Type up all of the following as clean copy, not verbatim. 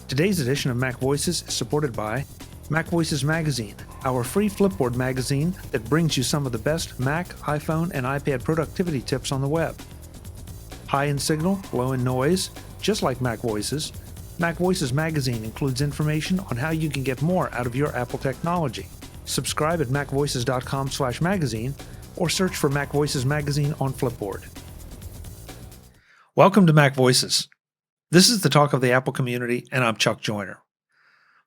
Today's edition of Mac Voices is supported by MacVoices Magazine, our free Flipboard magazine that brings you some of the best Mac, iPhone, and iPad productivity tips on the web. High in signal, low in noise, just like Mac Voices, MacVoices Magazine includes information on how you can get more out of your Apple technology. Subscribe at macvoices.com/magazine or search for Mac Voices Magazine on Flipboard. Welcome to Mac Voices. This is the talk of the Apple community, and I'm Chuck Joyner.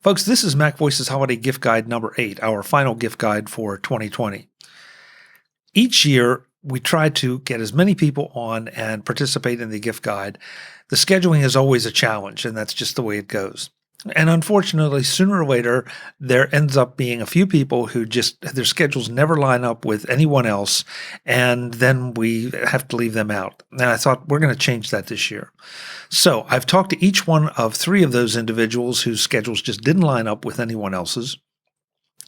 Folks, this is Mac Voices Holiday Gift Guide number 8, our final gift guide for 2020. Each year, we try to get as many people on and participate in the gift guide. The scheduling is always a challenge, and that's just the way it goes. And unfortunately, sooner or later, there ends up being a few people who just, their schedules never line up with anyone else, and then we have to leave them out. And I thought, we're going to change that this year. So I've talked to each one of 3 of those individuals whose schedules just didn't line up with anyone else's,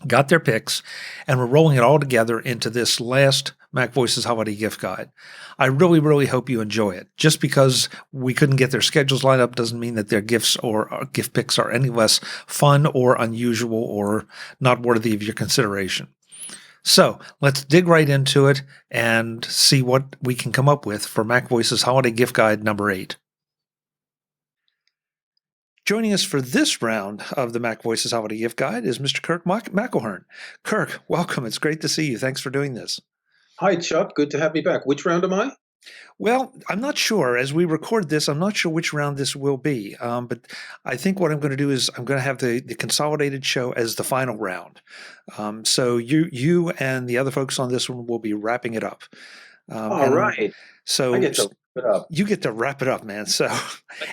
got their picks, and we're rolling it all together into this last Mac Voices Holiday Gift Guide. I really hope you enjoy it. Just because we couldn't get their schedules lined up doesn't mean that their gifts or gift picks are any less fun or unusual or not worthy of your consideration. So let's dig right into it and see what we can come up with for Mac Voices Holiday Gift Guide number 8. Joining us for this round of the Mac Voices Holiday Gift Guide is Mr. Kirk McElhearn. Kirk, welcome. It's great to see you. Thanks for doing this. Hi, Chuck. Good to have me back. Which round am I? Well, I'm not sure. As we record this, I'm not sure which round this will be. But I think what I'm going to do is I'm going to have the consolidated show as the final round. So you and the other folks on this one will be wrapping it up. All right. So I get to wrap it up. You get to wrap it up, man. So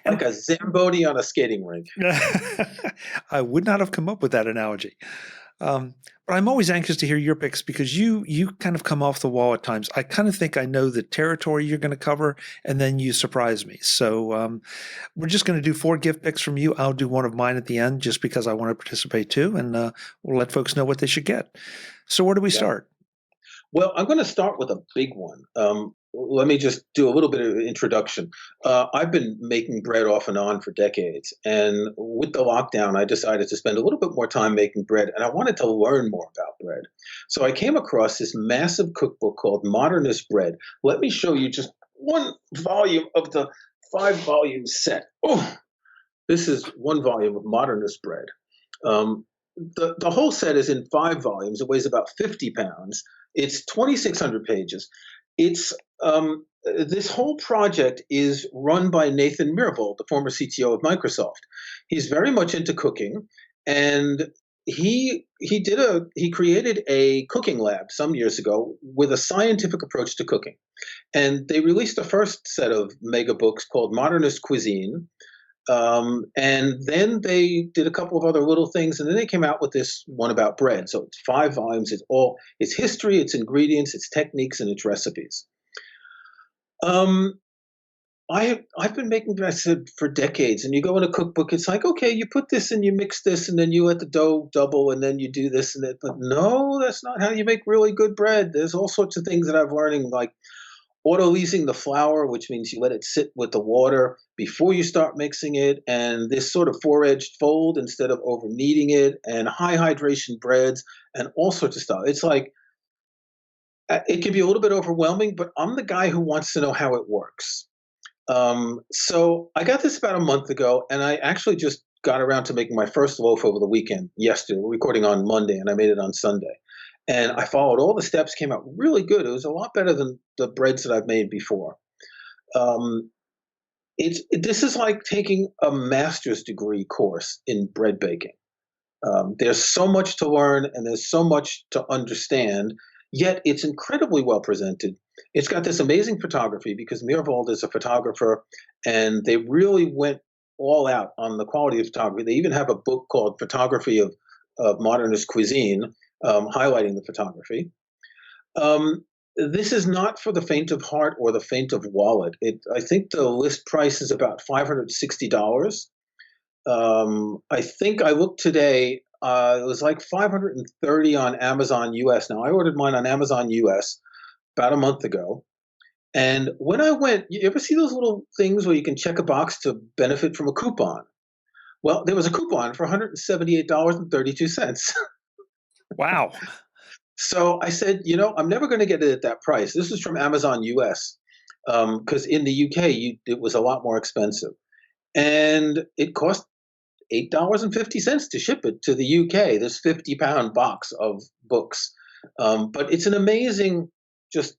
like a Zamboni on a skating rink. I would not have come up with that analogy. But I'm always anxious to hear your picks because you kind of come off the wall at times. I kind of think I know the territory you're going to cover, and then you surprise me. So we're just going to do 4 gift picks from you. I'll do one of mine at the end just because I want to participate too, and we'll let folks know what they should get. So where do we start? Well, I'm going to start with a big one. Let me just do a little bit of introduction. I've been making bread off and on for decades. And with the lockdown, I decided to spend a little bit more time making bread. And I wanted to learn more about bread. So I came across this massive cookbook called Modernist Bread. Let me show you just one volume of the 5-volume set. Oh, this is one volume of Modernist Bread. The whole set is in 5 volumes. It weighs about 50 pounds. It's 2,600 pages. It's this whole project is run by Nathan Myhrvold, the former CTO of Microsoft. He's very much into cooking, and he created a cooking lab some years ago with a scientific approach to cooking. And they released the first set of mega books called Modernist Cuisine. And then they did a couple of other little things, and then they came out with this one about bread. So it's 5 volumes. It's history, its ingredients, its techniques, and its recipes. I've been making bread for decades, and you go in a cookbook, it's like, okay, you put this and you mix this, and then you let the dough double, and then you do this and that. But no, that's not how you make really good bread. There's all sorts of things that I'm learning, like auto-leasing the flour, which means you let it sit with the water before you start mixing it, and this sort of 4-edged fold instead of over-kneading it, and high hydration breads, and all sorts of stuff. It's like, it can be a little bit overwhelming, but I'm the guy who wants to know how it works. So I got this about a month ago, and I actually just got around to making my first loaf over the weekend yesterday. We're recording on Monday, and I made it on Sunday. And I followed all the steps, came out really good. It was a lot better than the breads that I've made before. This is like taking a master's degree course in bread baking. There's so much to learn and there's so much to understand, yet it's incredibly well presented. It's got this amazing photography because Myhrvold is a photographer, and they really went all out on the quality of photography. They even have a book called Photography of Modernist Cuisine, highlighting the photography. This is not for the faint of heart or the faint of wallet. I think the list price is about $560. I think I looked today, it was like $530 on Amazon US. Now, I ordered mine on Amazon US about a month ago. And when I went, you ever see those little things where you can check a box to benefit from a coupon? Well, there was a coupon for $178.32. Wow. So I said, I'm never going to get it at that price. This is from Amazon US, because in the UK it was a lot more expensive, and it cost $8.50 to ship it to the UK. This 50-pound box of books, but it's an amazing, just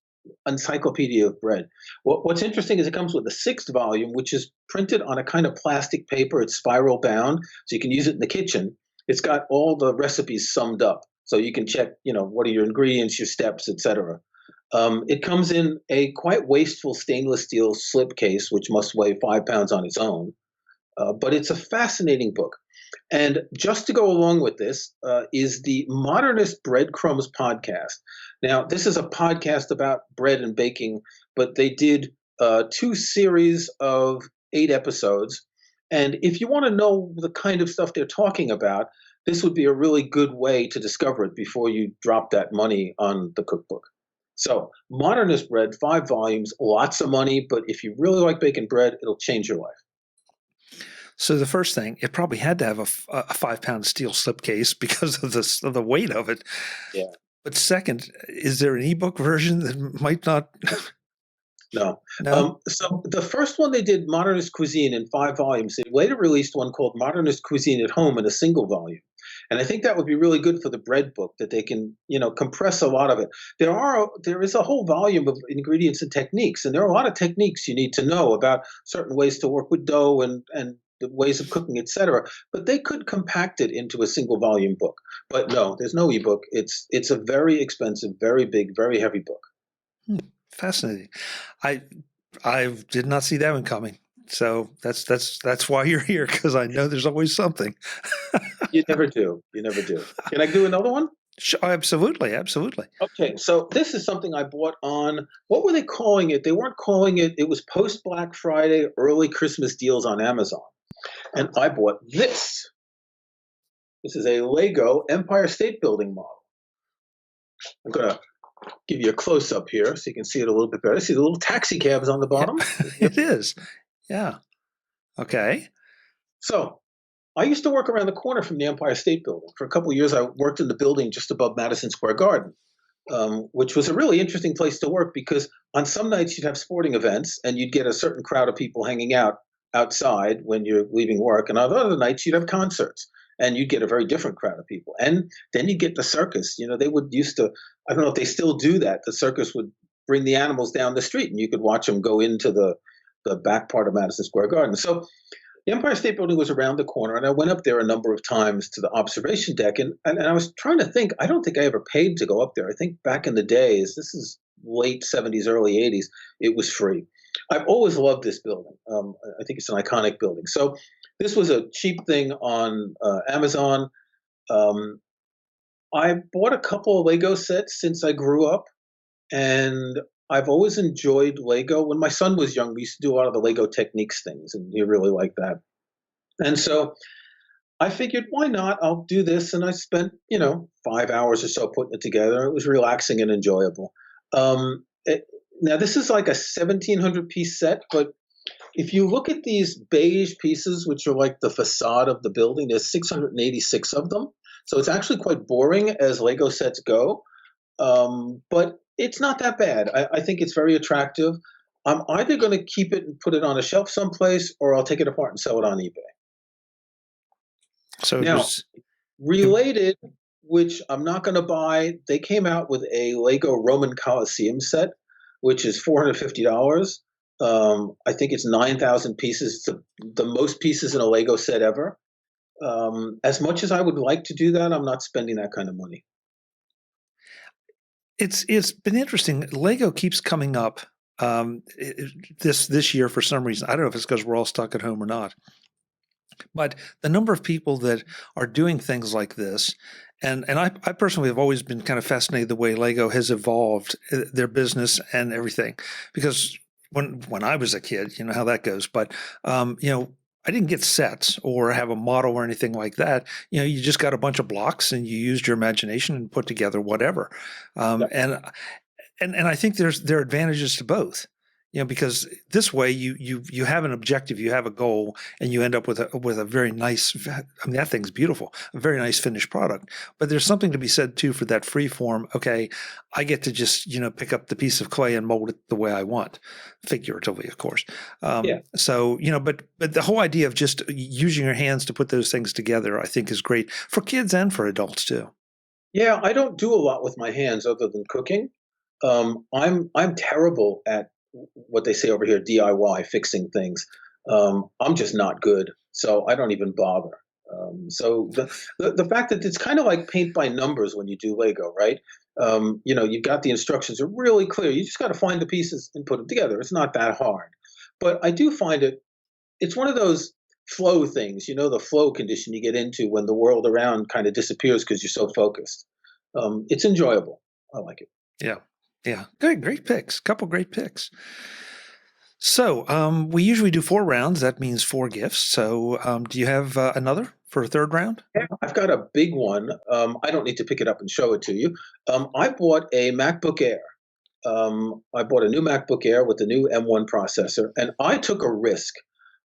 encyclopedia of bread. What's interesting is it comes with a sixth volume, which is printed on a kind of plastic paper. It's spiral bound, so you can use it in the kitchen. It's got all the recipes summed up, so you can check, what are your ingredients, your steps, etc. It comes in a quite wasteful stainless steel slipcase, which must weigh 5 pounds on its own. But it's a fascinating book. And just to go along with this is the Modernist Breadcrumbs podcast. Now, this is a podcast about bread and baking, but they did 2 series of 8 episodes. And if you want to know the kind of stuff they're talking about, this would be a really good way to discover it before you drop that money on the cookbook. So, Modernist Bread, 5 volumes, lots of money, but if you really like baking bread, it'll change your life. So the first thing, it probably had to have a 5-pound steel slipcase because of the weight of it. Yeah. But second, is there an ebook version that might not? No. No. So the first one they did, Modernist Cuisine, in 5 volumes. They later released one called Modernist Cuisine at Home in a single volume. And I think that would be really good for the bread book, that they can, compress a lot of it. There is a whole volume of ingredients and techniques, and there are a lot of techniques you need to know about certain ways to work with dough and the ways of cooking, etc. But they could compact it into a single volume book. But no, there's no ebook. It's a very expensive, very big, very heavy book. Fascinating. I did not see that one coming. So that's why you're here, because I know there's always something. You never do. You never do. Can I do another one? Sure, absolutely. Okay, so this is something I bought on, what were they calling it? They weren't calling it, it was post Black Friday, early Christmas deals on Amazon. And I bought this. This is a Lego Empire State Building model. I'm going to give you a close-up here so you can see it a little bit better. See the little taxi cabs on the bottom? Yeah, it is. Yeah. Okay. So I used to work around the corner from the Empire State Building. For a couple of years, I worked in the building just above Madison Square Garden, which was a really interesting place to work because on some nights you'd have sporting events and you'd get a certain crowd of people hanging out outside when you're leaving work. And on other nights, you'd have concerts and you'd get a very different crowd of people. And then you'd get the circus. They would used to, I don't know if they still do that. The circus would bring the animals down the street and you could watch them go into the back part of Madison Square Garden. So the Empire State Building was around the corner, and I went up there a number of times to the observation deck, and I was trying to think, I don't think I ever paid to go up there. I think back in the days, this is late 70s, early 80s, it was free. I've always loved this building. I think it's an iconic building. So this was a cheap thing on Amazon. I bought a couple of Lego sets since I grew up, and I've always enjoyed Lego. When my son was young, we used to do a lot of the Lego Techniques things, and he really liked that. And so I figured, why not? I'll do this. And I spent, 5 hours or so putting it together. It was relaxing and enjoyable. Now, this is like a 1,700-piece set, but if you look at these beige pieces, which are like the facade of the building, there's 686 of them. So it's actually quite boring as Lego sets go. But it's not that bad. I think it's very attractive. I'm either going to keep it and put it on a shelf someplace, or I'll take it apart and sell it on eBay. So now, related, which I'm not going to buy, they came out with a Lego Roman Coliseum set, which is $450. I think it's 9,000 pieces. It's the most pieces in a Lego set ever. As much as I would like to do that, I'm not spending that kind of money. It's been interesting. Lego keeps coming up this year for some reason. I don't know if it's because we're all stuck at home or not. But the number of people that are doing things like this, and I personally have always been kind of fascinated the way Lego has evolved their business and everything. Because when I was a kid, you know how that goes. But I didn't get sets or have a model or anything like that. You just got a bunch of blocks and you used your imagination and put together whatever. And I think there are advantages to both. because this way you have an objective, you have a goal, and you end up with a very nice, I mean, that thing's beautiful, a very nice finished product. But there's something to be said too for that free form. Okay, I get to just, pick up the piece of clay and mold it the way I want, figuratively, of course. Yeah. So, but the whole idea of just using your hands to put those things together, I think, is great for kids and for adults too. Yeah, I don't do a lot with my hands other than cooking. I'm terrible at what they say over here, DIY, fixing things. I'm just not good, so I don't even bother. So the fact that it's kind of like paint by numbers when you do Lego, right? You've got the instructions are really clear. You just got to find the pieces and put them together. It's not that hard. But I do find it's one of those flow things, the flow condition you get into when the world around kind of disappears because you're so focused. It's enjoyable. I like it. Yeah. Yeah. Great picks. Couple great picks. So we usually do 4 rounds. That means 4 gifts. So do you have another for a third round? Yeah, I've got a big one. I don't need to pick it up and show it to you. I bought a MacBook Air. I bought a new MacBook Air with the new M1 processor, and I took a risk.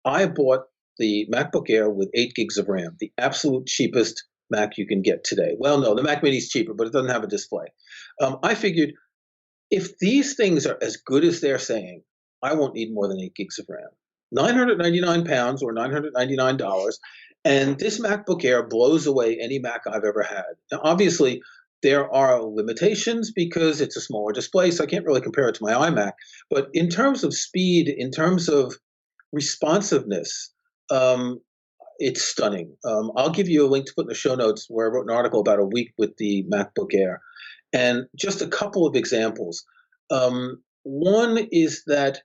I bought the MacBook Air with 8 gigs of RAM, the absolute cheapest Mac you can get today. Well, no, the Mac Mini is cheaper, but it doesn't have a display. I figured if these things are as good as they're saying, I won't need more than 8 gigs of RAM. £999 or $999. And this MacBook Air blows away any Mac I've ever had. Now, obviously, there are limitations because it's a smaller display, so I can't really compare it to my iMac. But in terms of speed, in terms of responsiveness, it's stunning. I'll give you a link to put in the show notes where I wrote an article about a week with the MacBook Air. And just a couple of examples. One is that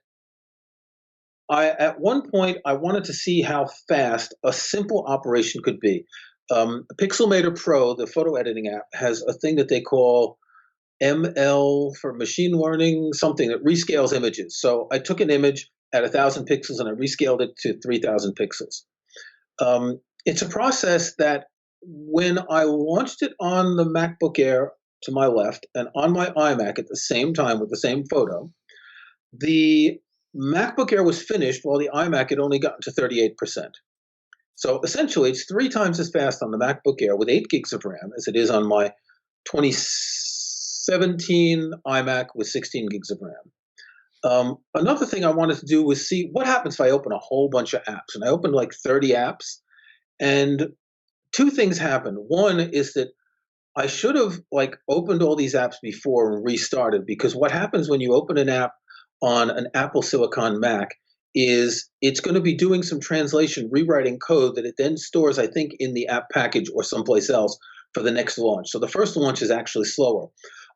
at one point, I wanted to see how fast a simple operation could be. Pixelmator Pro, the photo editing app, has a thing that they call ML for machine learning, something that rescales images. So I took an image at 1,000 pixels and I rescaled it to 3,000 pixels. It's a process that when I launched it on the MacBook Air to my left and on my iMac at the same time with the same photo, the MacBook Air was finished while the iMac had only gotten to 38%. So essentially, it's 3 times as fast on the MacBook Air with 8 gigs of RAM as it is on my 2017 iMac with 16 gigs of RAM. Another thing I wanted to do was see what happens if I open a whole bunch of apps. And I opened like 30 apps, and 2 things happen. One is that I should have opened all these apps before and restarted, because what happens when you open an app on an Apple Silicon Mac is it's going to be doing some translation, rewriting code that it then stores, I think, in the app package or someplace else for the next launch. So the first launch is actually slower.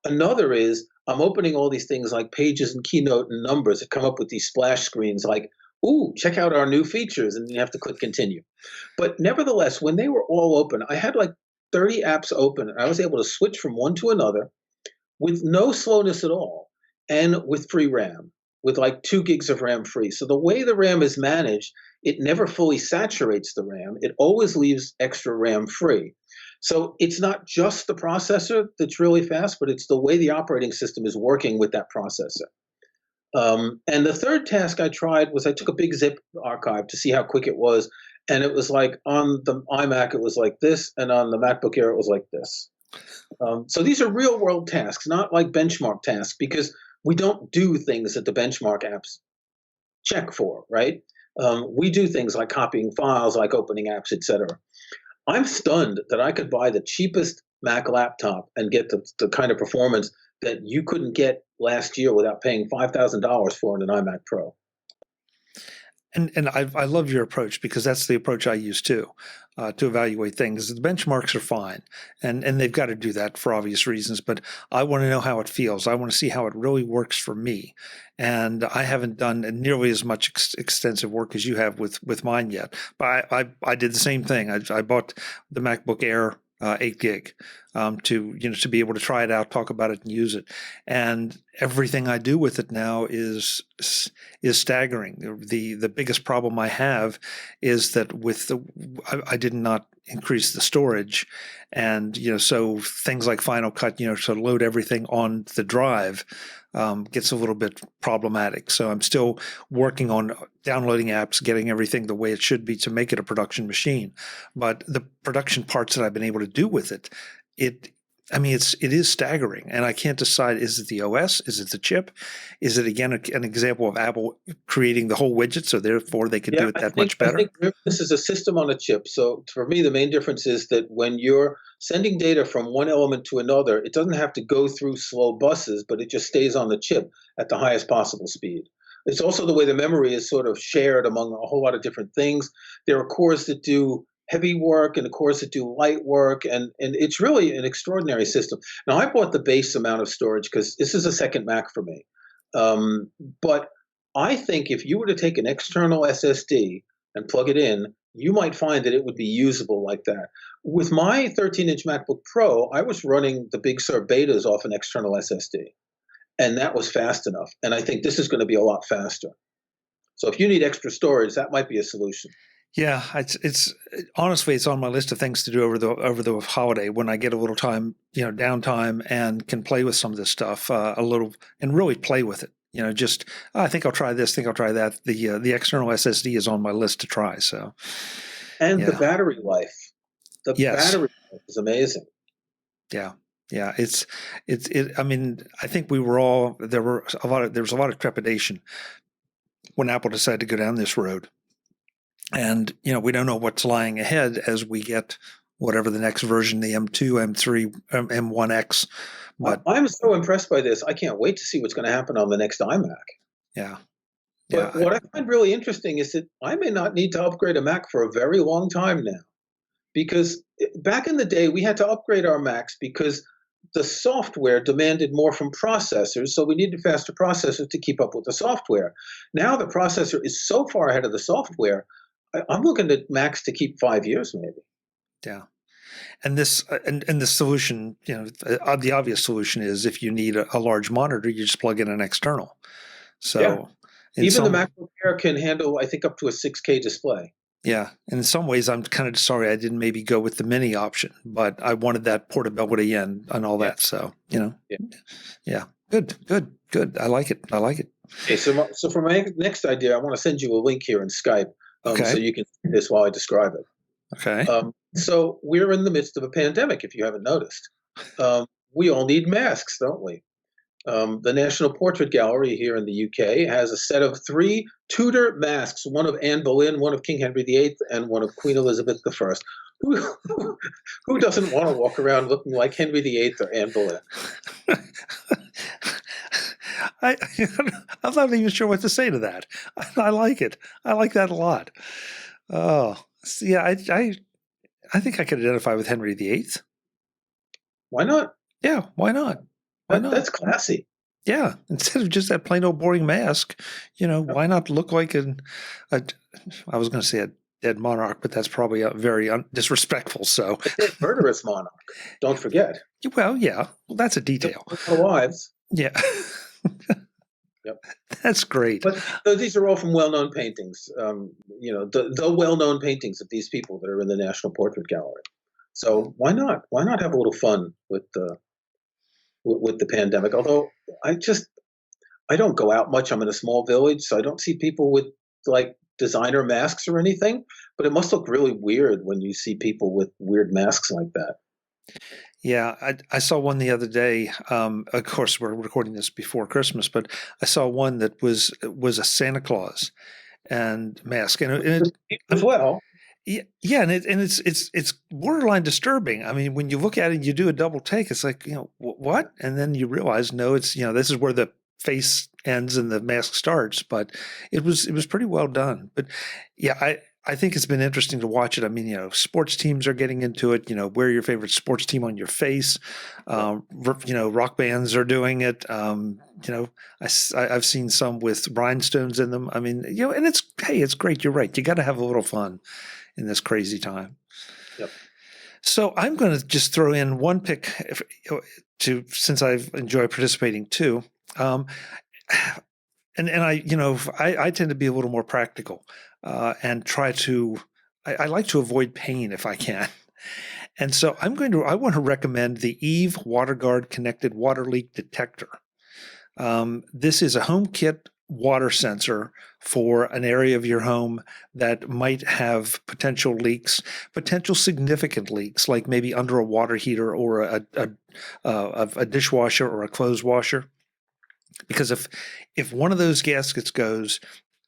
Another is I'm opening all these things like Pages and Keynote and Numbers that come up with these splash screens like, ooh, check out our new features, and you have to click continue. But nevertheless, when they were all open, I had like 30 apps open, and I was able to switch from one to another with no slowness at all, and with free RAM, with like 2 gigs of RAM free. So the way the RAM is managed, it never fully saturates the RAM. It always leaves extra RAM free. So it's not just the processor that's really fast, but it's the way the operating system is working with that processor. And the third task I tried was I took a big zip archive to see how quick it was. And it was like on the iMac, it was like this, and on the MacBook Air, it was like this. So these are real world tasks, not like benchmark tasks, because we don't do things that the benchmark apps check for, right? We do things like copying files, like opening apps, etc. I'm stunned that I could buy the cheapest Mac laptop and get the kind of performance that you couldn't get last year without paying $5,000 for in an iMac Pro. And I love your approach, because that's the approach I use too, to evaluate things. The benchmarks are fine, and they've got to do that for obvious reasons, but I want to know how it feels. I want to see how it really works for me. And I haven't done nearly as much extensive work as you have with mine yet. But I did the same thing. I bought the MacBook Air 8 gig. to be able to try it out, talk about it, and use it. And everything I do with it now is staggering. The biggest problem I have is that I did not increase the storage, and so things like Final Cut, to load everything on the drive gets a little bit problematic. So I'm still working on downloading apps, getting everything the way it should be to make it a production machine. But the production parts that I've been able to do with it, it is staggering, and I can't decide, is it the OS? Is it the chip? Is it, again, an example of Apple creating the whole widget, so therefore they could do it much better? I think this is a system on a chip. So for me, the main difference is that when you're sending data from one element to another, it doesn't have to go through slow buses, but it just stays on the chip at the highest possible speed. It's also the way the memory is sort of shared among a whole lot of different things. There are cores that do heavy work and the cores that do light work, and it's really an extraordinary system. Now, I bought the base amount of storage because this is a second Mac for me. But I think if you were to take an external SSD and plug it in, you might find that it would be usable like that. With my 13-inch MacBook Pro, I was running the Big Sur betas off an external SSD, and that was fast enough. And I think this is going to be a lot faster. So if you need extra storage, that might be a solution. Yeah, it's honestly, it's on my list of things to do over the holiday when I get a little time, downtime, and can play with some of this stuff a little and really play with it. I think I'll try this, think I'll try that. The external SSD is on my list to try. So, and the battery life, battery life is amazing. Yeah. Yeah, I mean, I think there was a lot of trepidation when Apple decided to go down this road. And, we don't know what's lying ahead as we get whatever the next version, the M2, M3, M1X. But I'm so impressed by this. I can't wait to see what's going to happen on the next iMac. Yeah. But what I find really interesting is that I may not need to upgrade a Mac for a very long time now. Because back in the day, we had to upgrade our Macs because the software demanded more from processors, so we needed faster processors to keep up with the software. Now the processor is so far ahead of the software, I'm looking at Macs to keep 5 years maybe. Yeah. And this and the solution, the obvious solution is if you need a large monitor, you just plug in an external. So even the MacBook Air can handle, I think, up to a 6K display. Yeah. In some ways, I'm kind of sorry I didn't maybe go with the mini option, but I wanted that portability and all that. So, yeah. Good. I like it. Okay. So for my next idea, I want to send you a link here in Skype so you can see this while I describe it. Okay. So we're in the midst of a pandemic, if you haven't noticed. We all need masks, don't we? The National Portrait Gallery here in the UK has a set of 3 Tudor masks, one of Anne Boleyn, one of King Henry VIII, and one of Queen Elizabeth I. Who doesn't want to walk around looking like Henry VIII or Anne Boleyn? I'm not even sure what to say to that. I like it. I like that a lot. Oh, yeah. I think I could identify with Henry VIII. Why not? Yeah, why not? That's classy. Yeah, instead of just that plain old boring mask, why not look like I was going to say a dead monarch, but that's probably very disrespectful. So, a dead murderous monarch. Don't forget. Well, yeah, that's a detail. Wives. Yeah. Yep. That's great. But these are all from well-known paintings. The well-known paintings of these people that are in the National Portrait Gallery. So why not? Why not have a little fun with the pandemic? Although I don't go out much. I'm in a small village, so I don't see people with like designer masks or anything. But it must look really weird when you see people with weird masks like that. Yeah, I saw one the other day. Of course, we're recording this before Christmas, but I saw one that was a Santa Claus and mask, and it as well. Yeah, and it's borderline disturbing. I mean, when you look at it, you do a double take. It's like, what? And then you realize, no, it's this is where the face ends and the mask starts. But it was pretty well done. But yeah, I think it's been interesting to watch it. I mean, sports teams are getting into it. Wear your favorite sports team on your face. Rock bands are doing it. I've seen some with rhinestones in them. I mean, and it's great. You're right. You got to have a little fun in this crazy time. Yep. So I'm going to just throw in one pick since I've enjoyed participating too. Um, and I tend to be a little more practical and try to. I like to avoid pain if I can. And so I want to recommend the Eve WaterGuard Connected Water Leak Detector. This is a HomeKit water sensor for an area of your home that might have potential leaks, potential significant leaks, like maybe under a water heater or a dishwasher or a clothes washer. Because if one of those gaskets goes,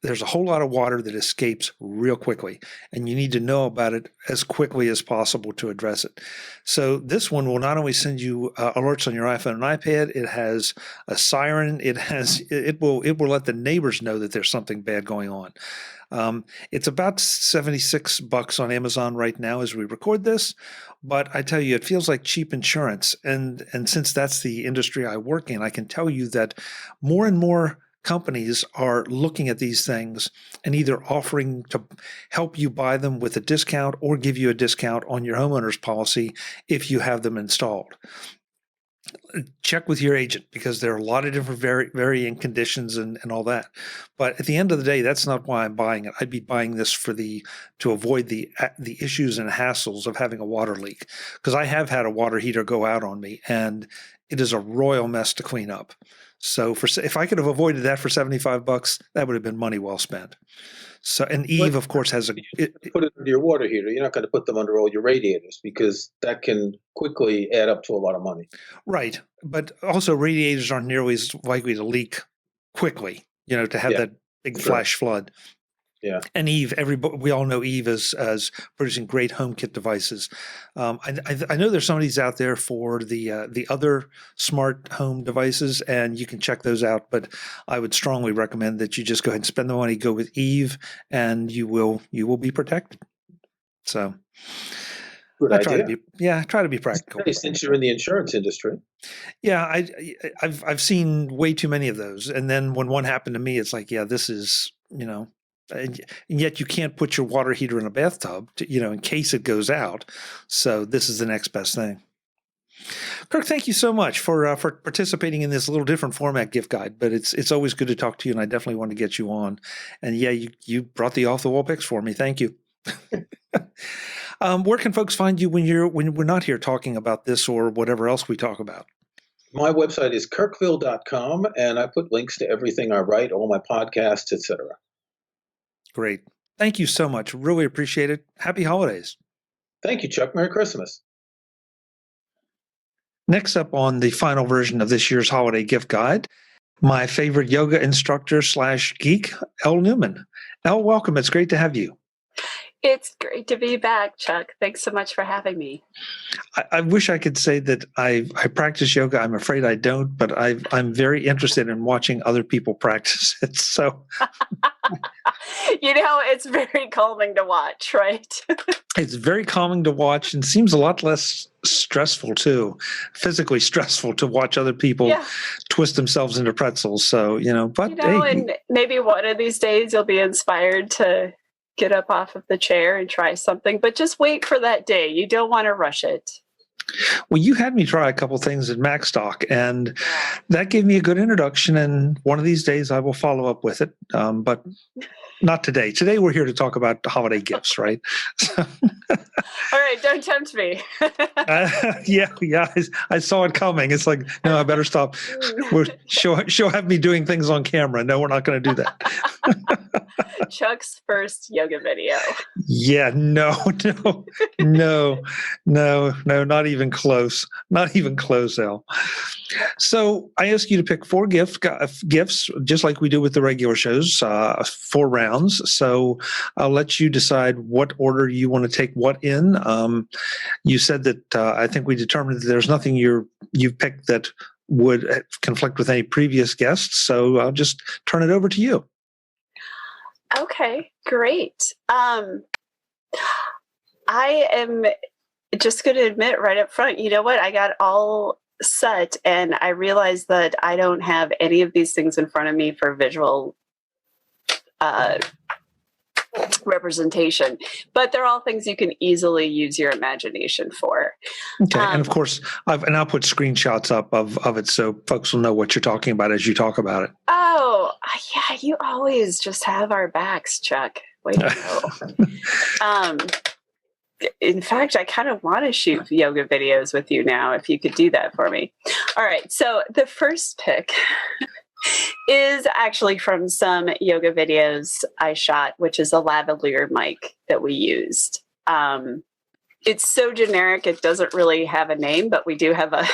there's a whole lot of water that escapes real quickly, and you need to know about it as quickly as possible to address it. So this one will not only send you alerts on your iPhone and iPad, it has a siren. It will let the neighbors know that there's something bad going on. It's about $76 on Amazon right now as we record this, but I tell you, it feels like cheap insurance. And since that's the industry I work in, I can tell you that more and more companies are looking at these things and either offering to help you buy them with a discount or give you a discount on your homeowner's policy if you have them installed. Check with your agent because there are a lot of different varying conditions and all that. But at the end of the day, that's not why I'm buying it. I'd be buying this to avoid the issues and hassles of having a water leak, because I have had a water heater go out on me and it is a royal mess to clean up. So if I could have avoided that for $75, that would have been money well spent. So, and Eve, of course, has put it under your water heater. You're not going to put them under all your radiators because that can quickly add up to a lot of money. Right, but also radiators aren't nearly as likely to leak quickly. To have that big flash flood. Yeah. And Eve, we all know Eve as producing great HomeKit devices. I know there's some of these out there for the other smart home devices, and you can check those out. But I would strongly recommend that you just go ahead and spend the money, go with Eve, and you will be protected. So, good idea. Try to be practical. Since you're in the insurance industry. Yeah, I've seen way too many of those, and then when one happened to me, it's like, yeah, this is And yet you can't put your water heater in a bathtub, in case it goes out. So this is the next best thing. Kirk, thank you so much for participating in this little different format gift guide. But it's always good to talk to you, and I definitely want to get you on. And yeah, you brought the off the wall picks for me. Thank you. Where can folks find you when we're not here talking about this or whatever else we talk about? My website is kirkville.com, and I put links to everything I write, all my podcasts, etc. Great. Thank you so much. Really appreciate it. Happy holidays. Thank you, Chuck. Merry Christmas. Next up on the final version of this year's holiday gift guide, my favorite yoga instructor / geek, Elle Newman. Elle, welcome. It's great to have you. It's great to be back, Chuck. Thanks so much for having me. I wish I could say that I practice yoga. I'm afraid I don't, but I'm very interested in watching other people practice it. So, it's very calming to watch, right? It's very calming to watch and seems a lot less stressful too, physically stressful to watch other people twist themselves into pretzels. So, and maybe one of these days you'll be inspired to get up off of the chair and try something, but just wait for that day. You don't want to rush it. Well, you had me try a couple things at MacStock, and that gave me a good introduction. And one of these days I will follow up with it, but not today. Today we're here to talk about holiday gifts, right? All right, don't tempt me. I saw it coming. It's like, no, I better stop. She'll have me doing things on camera. No, we're not going to do that. Chuck's first yoga video. Yeah, no, not even close. Not even close, Elle. So I ask you to pick 4 gifts, just like we do with the regular shows, 4 rounds. So I'll let you decide what order you want to take what in. You said that I think we determined that there's nothing you've picked that would conflict with any previous guests. So I'll just turn it over to you. Okay, great. I am just going to admit right up front, you know what? I got all set and I realized that I don't have any of these things in front of me for visual representation, but they're all things you can easily use your imagination for. Okay, and of course, I'll put screenshots up of it so folks will know what you're talking about as you talk about it. Oh, yeah, you always just have our backs, Chuck. Way to go. In fact, I kind of want to shoot yoga videos with you now, if you could do that for me. All right, so the first pick is actually from some yoga videos I shot, which is a lavalier mic that we used. It's so generic, it doesn't really have a name, but we do have a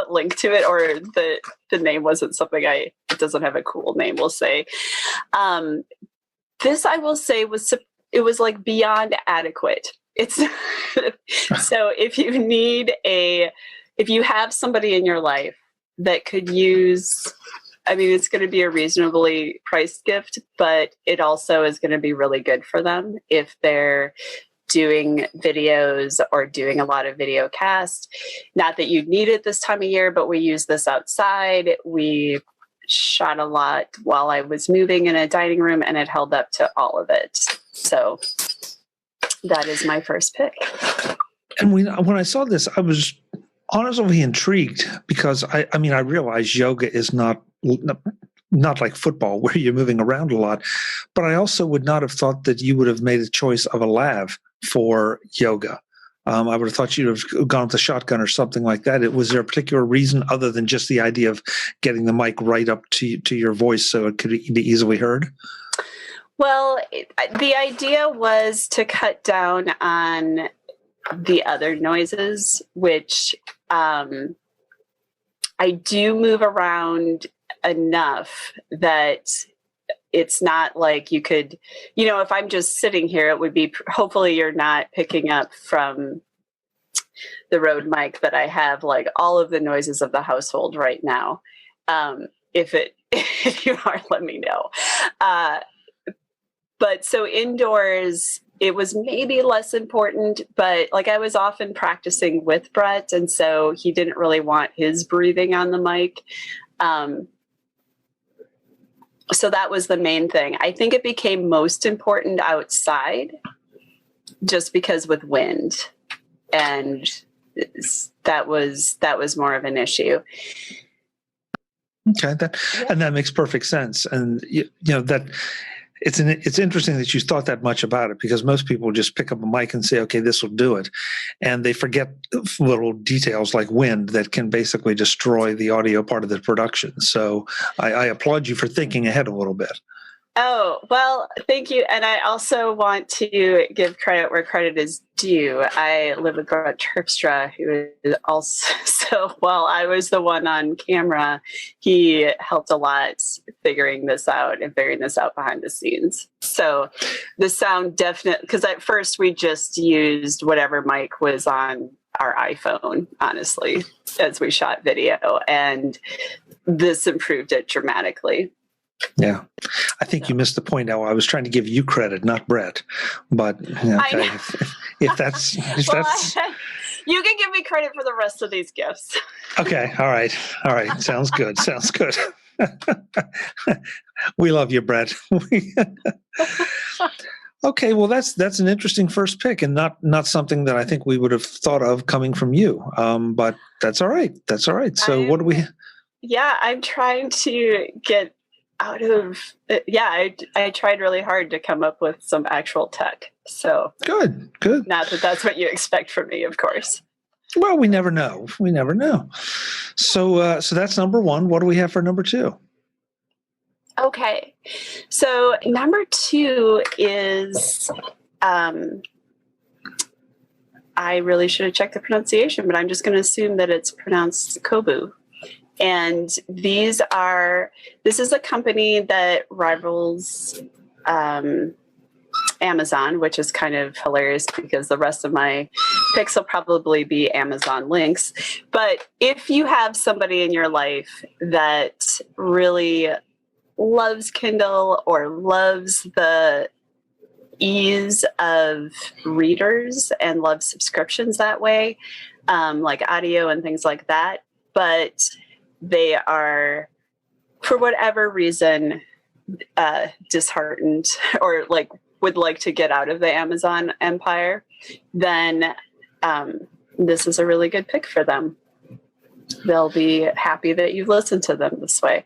link to it, or the name wasn't something it doesn't have a cool name, we'll say. This, I will say, was like beyond adequate. It's so if you have somebody in your life that could use, I mean, it's going to be a reasonably priced gift, but it also is going to be really good for them if they're doing videos or doing a lot of video cast. Not that you'd need it this time of year, but we use this outside. We shot a lot while I was moving in a dining room, and it held up to all of it. So that is my first pick. And when I saw this, I was honestly intrigued because I mean, I realize yoga is not like football where you're moving around a lot, but I also would not have thought that you would have made a choice of a lav for yoga. I would have thought you'd have gone with a shotgun or something like that. Was there a particular reason other than just the idea of getting the mic right up to your voice so it could be easily heard? Well, the idea was to cut down on the other noises, which I do move around enough that it's not like you could, if I'm just sitting here, it would be, hopefully you're not picking up from the Rode mic that I have like all of the noises of the household right now. If you are, let me know. But so indoors, it was maybe less important, but like I was often practicing with Brett, and so he didn't really want his breathing on the mic. So that was the main thing. I think it became most important outside just because with wind, and that was more of an issue. Okay, and that makes perfect sense. And that it's interesting that you thought that much about it, because most people just pick up a mic and say, okay, this will do it. And they forget little details like wind that can basically destroy the audio part of the production. So I applaud you for thinking ahead a little bit. Oh, well, thank you. And I also want to give credit where credit is due. I live with Brett Terpstra, who is also, while I was the one on camera, he helped a lot figuring this out behind the scenes. So the sound definitely, because at first we just used whatever mic was on our iPhone, honestly, as we shot video. And this improved it dramatically. Yeah, I think you missed the point. Now I was trying to give you credit, not Brett. But okay, if that's you can give me credit for the rest of these gifts. Okay, all right, sounds good. We love you, Brett. Okay, well that's an interesting first pick, and not something that I think we would have thought of coming from you. But that's all right. So what do we? Yeah, I'm trying to get out of I tried really hard to come up with some actual tech. So good. Not that that's what you expect from me, of course. Well, we never know. So that's number one. What do we have for number two? Okay, so number two is I really should have checked the pronunciation, but I'm just going to assume that it's pronounced Kobo. And this is a company that rivals Amazon, which is kind of hilarious because the rest of my picks will probably be Amazon links. But if you have somebody in your life that really loves Kindle or loves the ease of readers and loves subscriptions that way, like audio and things like that, but they are, for whatever reason, disheartened or like would like to get out of the Amazon empire, then this is a really good pick for them. They'll be happy that you've listened to them this way.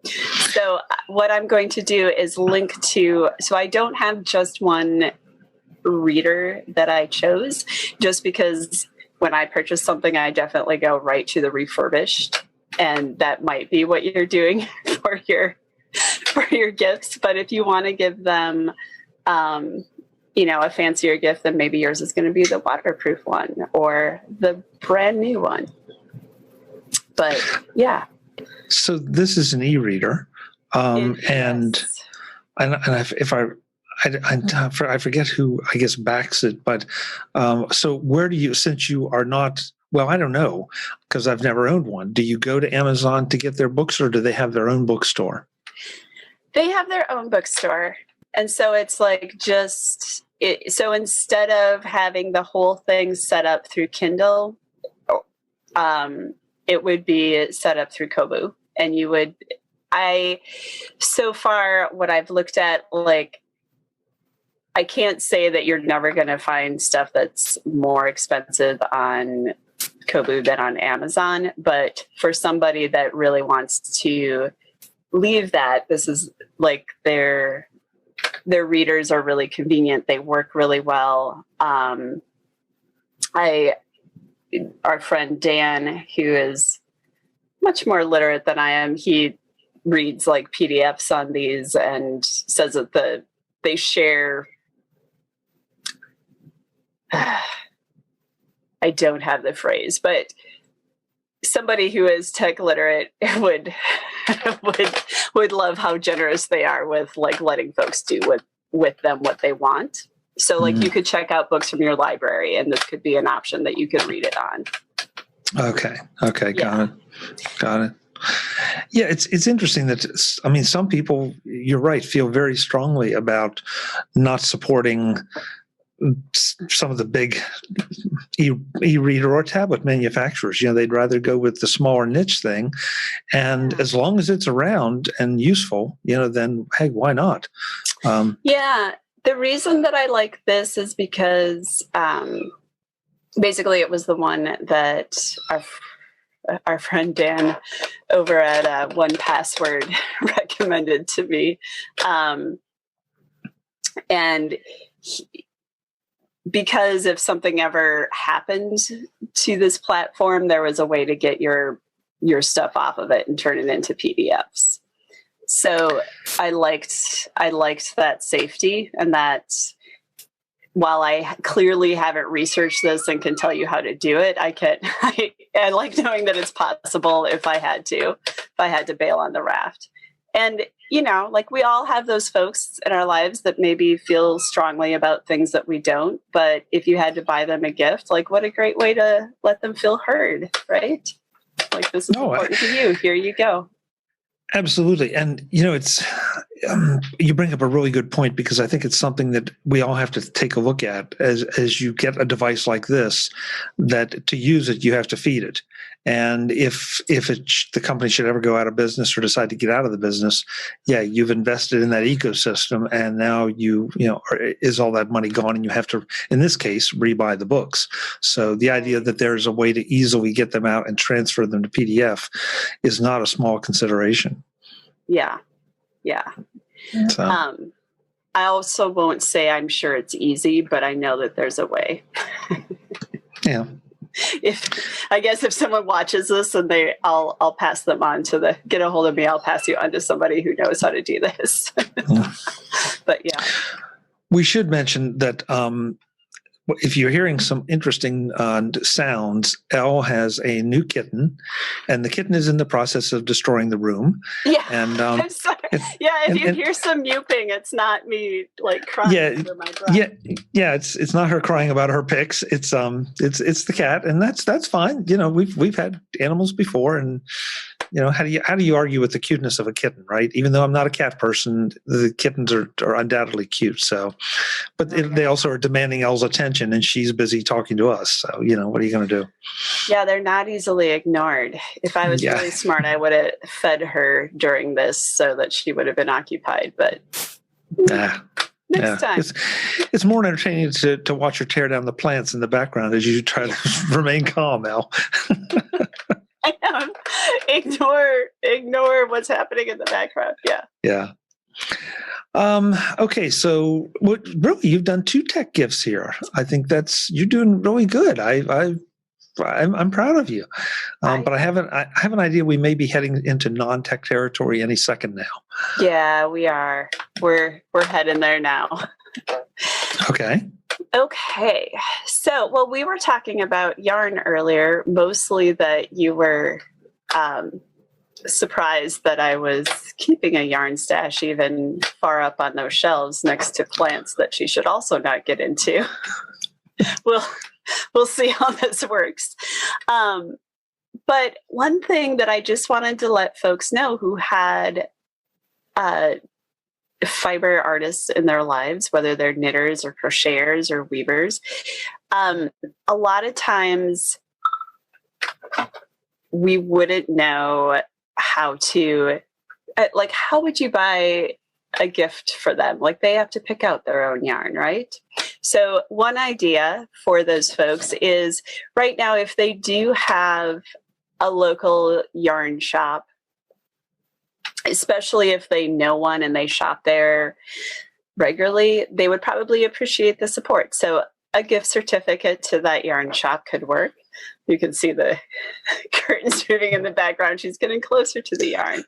So what I'm going to do is link to, so I don't have just one reader that I chose, just because when I purchase something, I definitely go right to the refurbished, and that might be what you're doing for your gifts. But if you want to give them, a fancier gift, then maybe yours is going to be the waterproof one or the brand new one. But yeah. So this is an e-reader, and if I forget who I guess backs it, but so where do you, since you are not, well, I don't know, because I've never owned one. Do you go to Amazon to get their books, or do they have their own bookstore? They have their own bookstore, and so it's like so instead of having the whole thing set up through Kindle, it would be set up through Kobo, and so far what I've looked at, like, I can't say that you're never going to find stuff that's more expensive on Kobo than on Amazon, but for somebody that really wants to leave that, this is like their readers are really convenient. They work really well. Our friend Dan, who is much more literate than I am, he reads like PDFs on these and says that they share. I don't have the phrase, but somebody who is tech literate would love how generous they are with like letting folks do with them what they want. So like you could check out books from your library, and this could be an option that you could read it on. Okay. Got it. Yeah, it's interesting that, some people, you're right, feel very strongly about not supporting some of the big e-reader or tablet manufacturers. They'd rather go with the smaller niche thing, and as long as it's around and useful, then hey, why not? The reason that I like this is because basically it was the one that our friend Dan over at 1Password recommended to me, and because if something ever happened to this platform, there was a way to get your stuff off of it and turn it into PDFs. So I liked that safety, and that while I clearly haven't researched this and can tell you how to do it, I like knowing that it's possible if I had to bail on the raft. And, like we all have those folks in our lives that maybe feel strongly about things that we don't, but if you had to buy them a gift, like what a great way to let them feel heard, right? Like, this is important to you. Here you go. Absolutely. And, it's you bring up a really good point, because I think it's something that we all have to take a look at as you get a device like this, that to use it, you have to feed it. And if the company should ever go out of business or decide to get out of the business, you've invested in that ecosystem, and now is all that money gone, and you have to, in this case, rebuy the books. So the idea that there's a way to easily get them out and transfer them to PDF is not a small consideration. Yeah. So. I also won't say I'm sure it's easy, but I know that there's a way. Yeah. If someone watches this and I'll pass them on get a hold of me. I'll pass you on to somebody who knows how to do this. But yeah, we should mention that if you're hearing some interesting sounds, Elle has a new kitten, and the kitten is in the process of destroying the room. Yeah, and I'm sorry. If you hear some mewping, it's not me like crying over my breath. Yeah. It's not her crying about her picks. It's the cat, and that's fine. We've had animals before, and how do you argue with the cuteness of a kitten, right? Even though I'm not a cat person, the kittens are undoubtedly cute. So, but they also are demanding Elle's attention, and she's busy talking to us. So, what are you going to do? Yeah, they're not easily ignored. If I was really smart, I would have fed her during this so that she would have been occupied. But Next time. It's more entertaining to watch her tear down the plants in the background as you try to remain calm, Elle. I know. Ignore what's happening in the background. Yeah. Yeah. Okay, so really, you've done 2 tech gifts here. I think you're doing really good. I'm proud of you. But I have an idea we may be heading into non-tech territory any second now. Yeah, we are. We're heading there now. Okay. Okay. So, we were talking about yarn earlier, mostly that you were surprised that I was keeping a yarn stash even far up on those shelves next to plants that she should also not get into. We'll see how this works. But one thing that I just wanted to let folks know who had fiber artists in their lives, whether they're knitters or crocheters or weavers, a lot of times we wouldn't know how to, how would you buy a gift for them? Like, they have to pick out their own yarn, right? So one idea for those folks is, right now, if they do have a local yarn shop, especially if they know one and they shop there regularly, they would probably appreciate the support. So a gift certificate to that yarn shop could work. You can see the curtains moving in the background. She's getting closer to the yarn.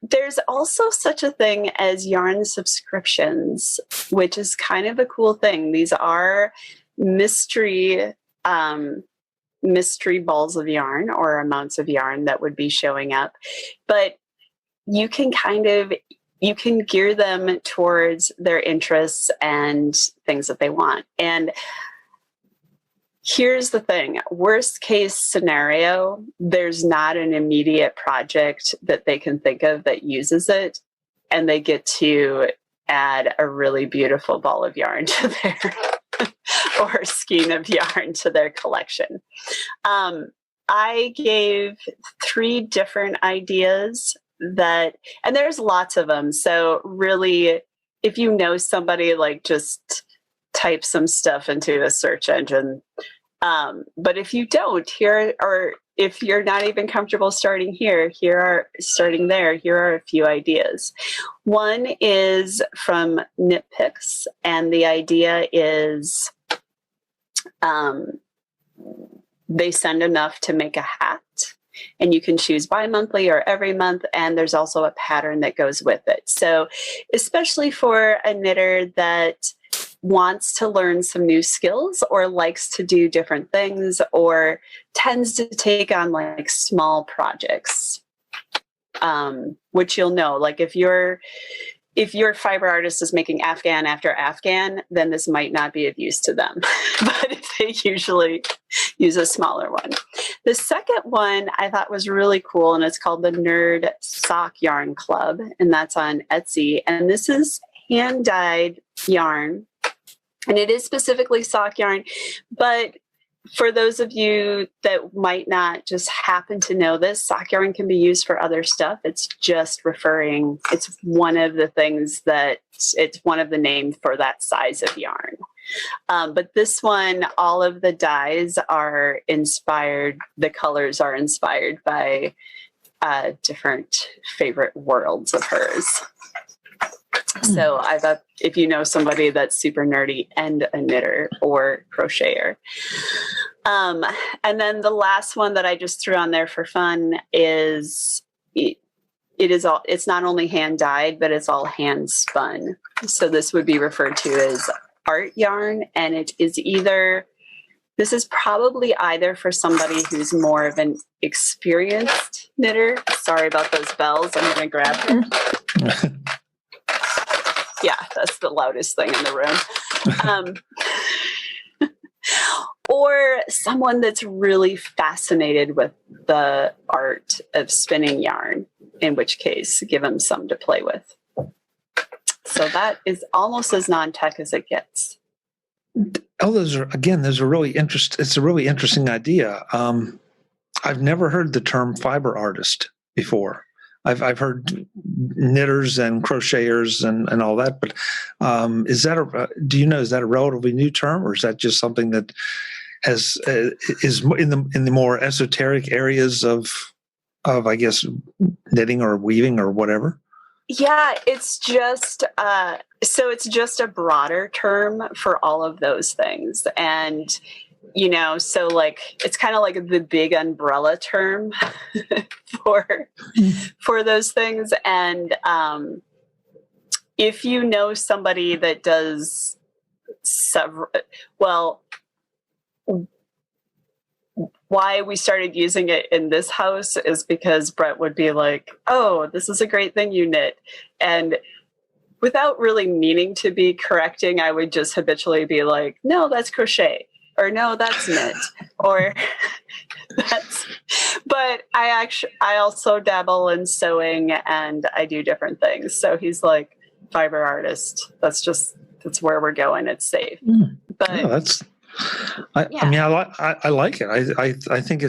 There's also such a thing as yarn subscriptions, which is kind of a cool thing. These are mystery balls of yarn or amounts of yarn that would be showing up. But you can gear them towards their interests and things that they want. And here's the thing, worst case scenario, there's not an immediate project that they can think of that uses it, and they get to add a really beautiful ball of yarn to their or skein of yarn to their collection. I gave 3 different ideas and there's lots of them. So really, if you know somebody, just type some stuff into a search engine. But if you don't, or if you're not even comfortable starting there, here are a few ideas. One is from Knit Picks, and the idea is they send enough to make a hat, and you can choose bi-monthly or every month, and there's also a pattern that goes with it. So especially for a knitter that wants to learn some new skills or likes to do different things or tends to take on small projects, which you'll know, if your fiber artist is making Afghan after Afghan, then this might not be of use to them. But if they usually use a smaller one. The second one I thought was really cool, and it's called the Nerd Sock Yarn Club, and that's on Etsy. And this is hand-dyed yarn, and it is specifically sock yarn, but for those of you that might not just happen to know this, sock yarn can be used for other stuff. It's one of the names for that size of yarn. But this one, all of the dyes are inspired, the colors are inspired by different favorite worlds of hers. So I thought, if you know somebody that's super nerdy and a knitter or crocheter. And then the last one that I just threw on there for fun is it's not only hand dyed, but it's all hand spun. So this would be referred to as art yarn, and this is probably either for somebody who's more of an experienced knitter. Sorry about those bells. I'm going to grab her. Yeah, that's the loudest thing in the room. Or someone that's really fascinated with the art of spinning yarn, in which case, give them some to play with. So that is almost as non-tech as it gets. Oh, those are really it's a really interesting idea. I've never heard the term fiber artist before. I've heard knitters and crocheters and all that, but is that do you know, is that a relatively new term, or is that just something that is in the more esoteric areas of I guess knitting or weaving or whatever? Yeah, it's just so it's just a broader term for all of those things. And so like it's kind of like the big umbrella term for those things. And if you know somebody that does why we started using it in this house is because Brett would be like, "Oh, this is a great thing you knit." And without really meaning to be correcting, I would just habitually be like, "No, that's crochet," or "No, that's knit," or that's. But I also dabble in sewing and I do different things. So he's like, fiber artist. That's where we're going. It's safe. But yeah, I mean, I like it. I think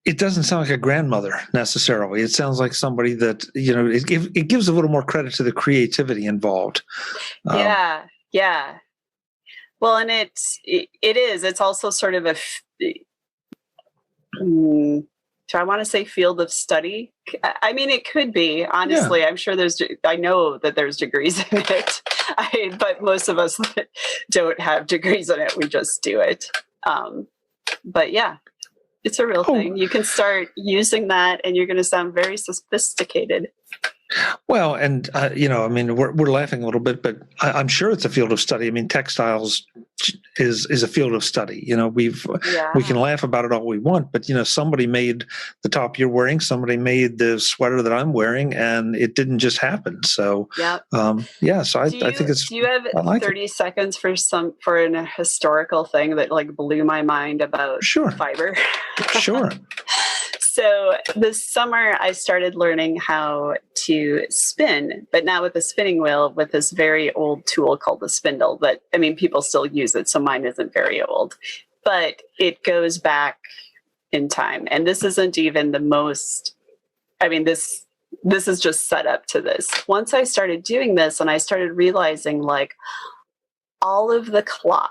it doesn't sound like a grandmother necessarily. It sounds like somebody that, it gives a little more credit to the creativity involved. Yeah. Well, and it is. It's also sort of do I want to say field of study? I mean, it could be, honestly. Yeah. I'm sure I know that there's degrees in it, but most of us don't have degrees in it. We just do it. But yeah, it's a real thing. You can start using that and you're going to sound very sophisticated. Well, and, I mean, we're laughing a little bit, but I'm sure it's a field of study. I mean, textiles is a field of study. We can laugh about it all we want, but, somebody made the top you're wearing, somebody made the sweater that I'm wearing, and it didn't just happen. So, so I think it's. Do you have 30 seconds for a historical thing that like blew my mind about fiber? Sure. So this summer, I started learning how to spin, but not with a spinning wheel, with this very old tool called the spindle. But I mean, people still use it, so mine isn't very old. But it goes back in time, and this isn't even the most. I mean, this is just set up to this. Once I started doing this, and I started realizing, like, all of the cloth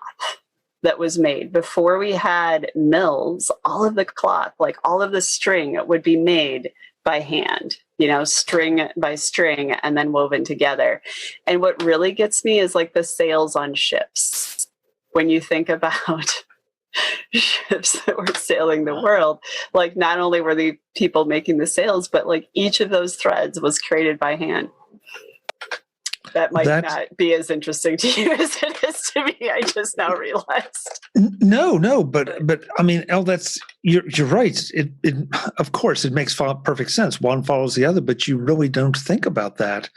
that was made before we had mills, all of the cloth, like all of the string would be made by hand, string by string and then woven together. And what really gets me is like the sails on ships. When you think about ships that were sailing the world, like not only were the people making the sails, but like each of those threads was created by hand. That might not be as interesting to you as it is to me. I just now realized. No, but I mean, Elle, you're right. It of course it makes perfect sense. One follows the other, but you really don't think about that,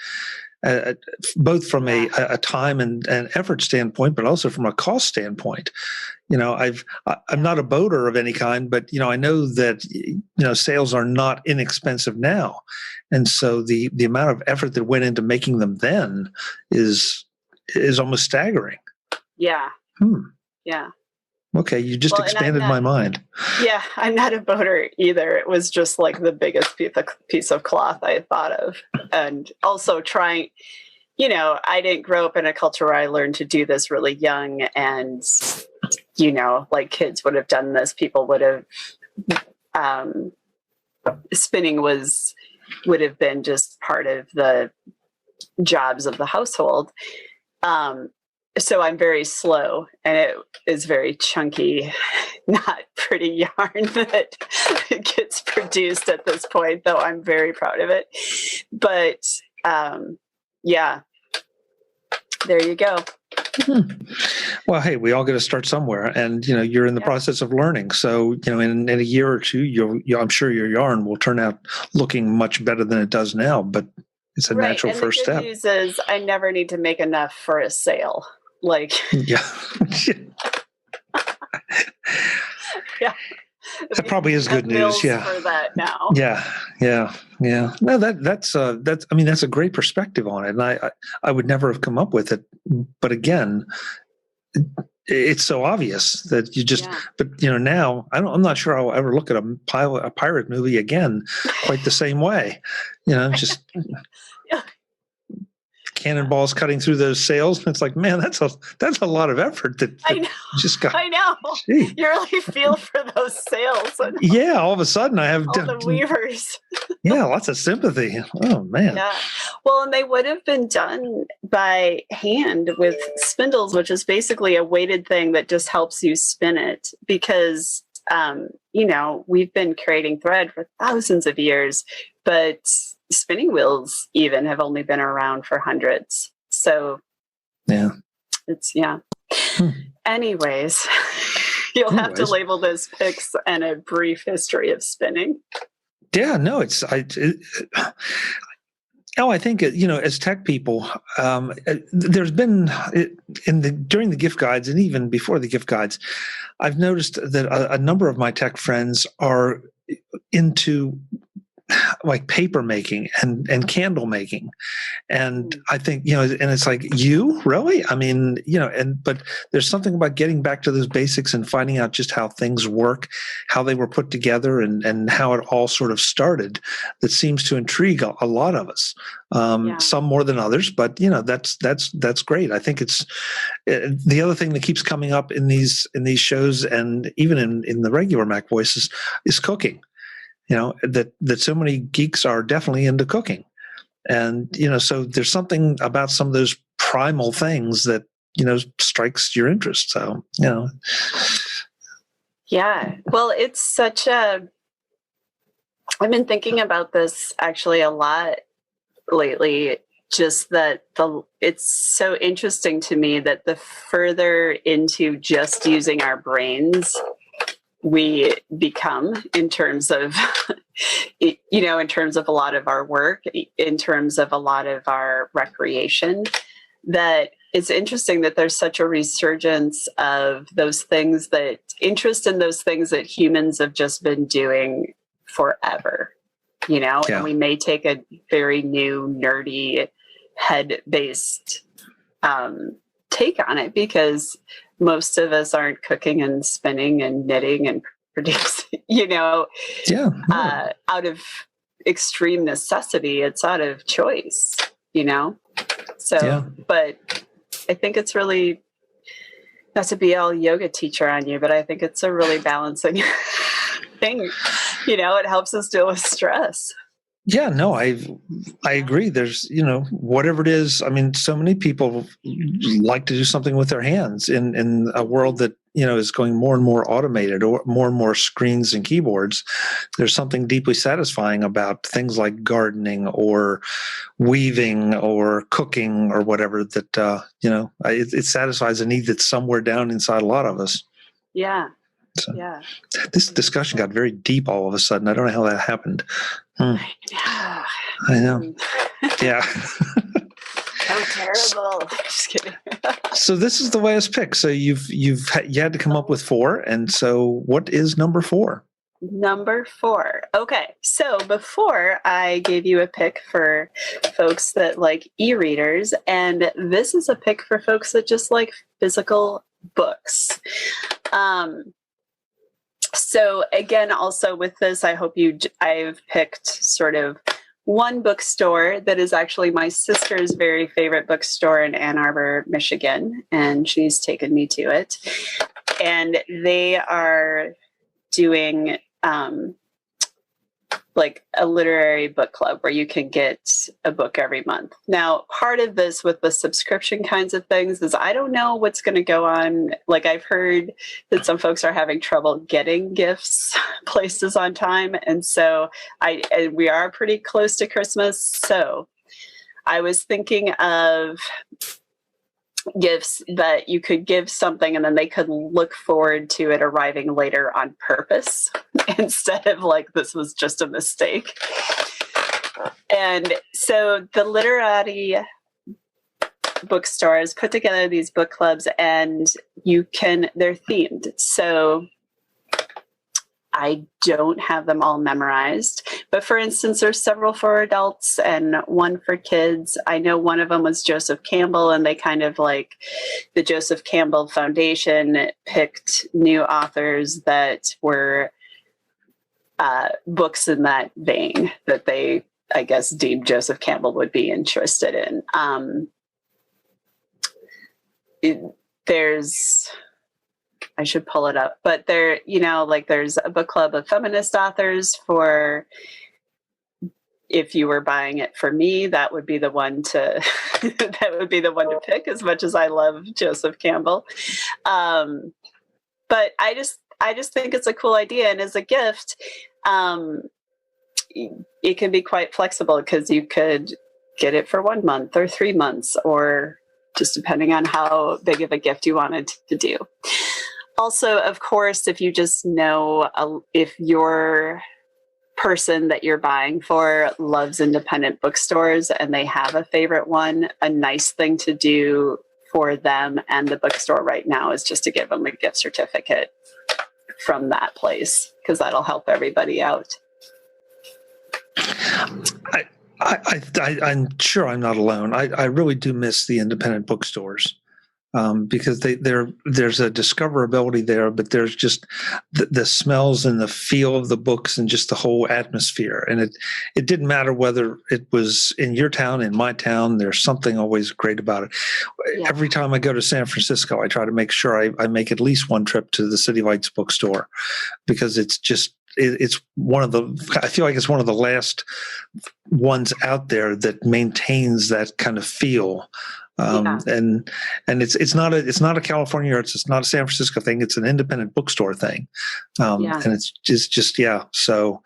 both from a time and effort standpoint, but also from a cost standpoint. I'm not a boater of any kind, but I know that sails are not inexpensive now, and so the amount of effort that went into making them then is almost staggering. Yeah. Yeah. Okay, you just expanded my mind. Yeah, I'm not a boater either. It was just like the biggest piece of cloth I thought of, and also trying. I didn't grow up in a culture where I learned to do this really young, and like kids would have done this. People would have spinning would have been just part of the jobs of the household. So I'm very slow, and it is very chunky, not pretty yarn that gets produced at this point, though I'm very proud of it. But yeah, there you go. Well, hey, we all got to start somewhere, and you're in the process of learning. So in a year or two, I'm sure your yarn will turn out looking much better than it does now. But it's a natural first step. The good news is I never need to make enough for a sale. Like, yeah. Yeah. That probably is good news. Yeah. For that now. Yeah. No, that's a great perspective on it. And I would never have come up with it. But again, it's so obvious that you just, but now I'm not sure I'll ever look at a pirate movie again quite the same way. Just cannonballs cutting through those sails. It's like, man, that's a lot of effort that I know. Just got. I know. Gee. You really feel for those sails. Yeah, all of a sudden I have all the weavers. Yeah, lots of sympathy. Oh man. Yeah. Well, and they would have been done by hand with spindles, which is basically a weighted thing that just helps you spin it, because we've been creating thread for thousands of years, but spinning wheels even have only been around for hundreds. So yeah, it's Anyways, you'll have to label those pics and a brief history of spinning. Yeah, no, I think as tech people, there's been during the gift guides and even before the gift guides, I've noticed that a number of my tech friends are into like paper making and candle making. And I think, and it's like, you really? I mean, but there's something about getting back to those basics and finding out just how things work, how they were put together and how it all sort of started that seems to intrigue a lot of us. Some more than others, but that's great. I think it's the other thing that keeps coming up in these shows and even in the regular Mac Voices is cooking. That so many geeks are definitely into cooking. And, so there's something about some of those primal things that, strikes your interest. So, Yeah. Well, it's such I've been thinking about this actually a lot lately, just that it's so interesting to me that the further into just using our brains we become in terms of, in terms of a lot of our work, in terms of a lot of our recreation, that it's interesting that there's such a resurgence of those things interest in those things that humans have just been doing forever, and we may take a very new, nerdy, head-based take on it because most of us aren't cooking and spinning and knitting and producing, out of extreme necessity. It's out of choice, So, but I think it's really, not to be all yoga teacher on you, but I think it's a really balancing thing. It helps us deal with stress. Yeah, no, I agree. There's, whatever it is. I mean, so many people like to do something with their hands in a world that, is going more and more automated or more and more screens and keyboards. There's something deeply satisfying about things like gardening or weaving or cooking or whatever that, it satisfies a need that's somewhere down inside a lot of us. Yeah. So, this discussion got very deep all of a sudden. I don't know how that happened. I know. Yeah. How terrible. Just kidding. So this is the way it's picked. So you had to come up with 4. And so what is number 4? Number 4. Okay. So before I gave you a pick for folks that like e-readers, and this is a pick for folks that just like physical books. So again, also with this, I hope I've picked sort of one bookstore that is actually my sister's very favorite bookstore in Ann Arbor, Michigan, and she's taken me to it. And they are doing like a literary book club where you can get a book every month. Now, part of this with the subscription kinds of things is I don't know what's going to go on. Like I've heard that some folks are having trouble getting gifts places on time. And so we are pretty close to Christmas. So I was thinking of gifts that you could give something and then they could look forward to it arriving later on purpose instead of like this was just a mistake. And so the literati bookstores put together these book clubs and they're themed. So I don't have them all memorized, But for instance, there's several for adults and one for kids. I know one of them was Joseph Campbell, and they kind of like the Joseph Campbell Foundation picked new authors that were books in that vein that they, I guess, deemed Joseph Campbell would be interested in. I should pull it up, but there, like there's a book club of feminist authors for, if you were buying it for me, that would be the one to, that would be the one to pick, as much as I love Joseph Campbell. But I just think it's a cool idea. And as a gift, it can be quite flexible because you could get it for 1 month or 3 months, or just depending on how big of a gift you wanted to do. Also, of course, if you just know if your person that you're buying for loves independent bookstores and they have a favorite one, a nice thing to do for them and the bookstore right now is just to give them a gift certificate from that place, because that'll help everybody out. I'm sure I'm not alone. I really do miss the independent bookstores. Because there's a discoverability there, but there's just the smells and the feel of the books and just the whole atmosphere. And it didn't matter whether it was in your town, in my town, there's something always great about it. Yeah. Every time I go to San Francisco, I try to make sure I make at least one trip to the City Lights bookstore, because it's just, it's one of the, I feel like it's one of the last ones out there that maintains that kind of feel. And it's not a California, or it's not a San Francisco thing. It's an independent bookstore thing. And it's just yeah. So,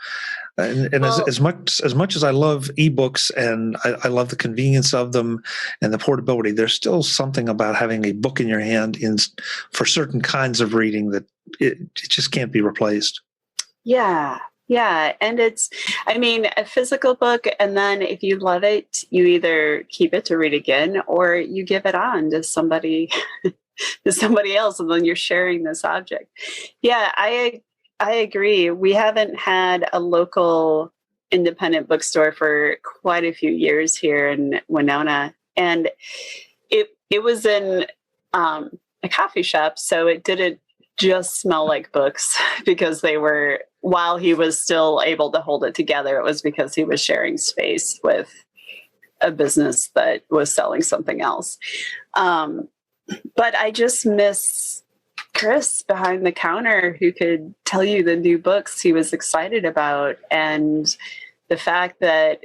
and well, as much as I love ebooks and I love the convenience of them and the portability, there's still something about having a book in your hand for certain kinds of reading that it just can't be replaced. Yeah. Yeah. And it's, I mean, a physical book, and then if you love it, you either keep it to read again or you give it on to somebody, else, and then you're sharing this object. Yeah, I agree. We haven't had a local independent bookstore for quite a few years here in Winona. And it was in a coffee shop, so it didn't just smell like books because they were, while he was still able to hold it together, it was because he was sharing space with a business that was selling something else. But I just miss Chris behind the counter, who could tell you the new books he was excited about. And the fact that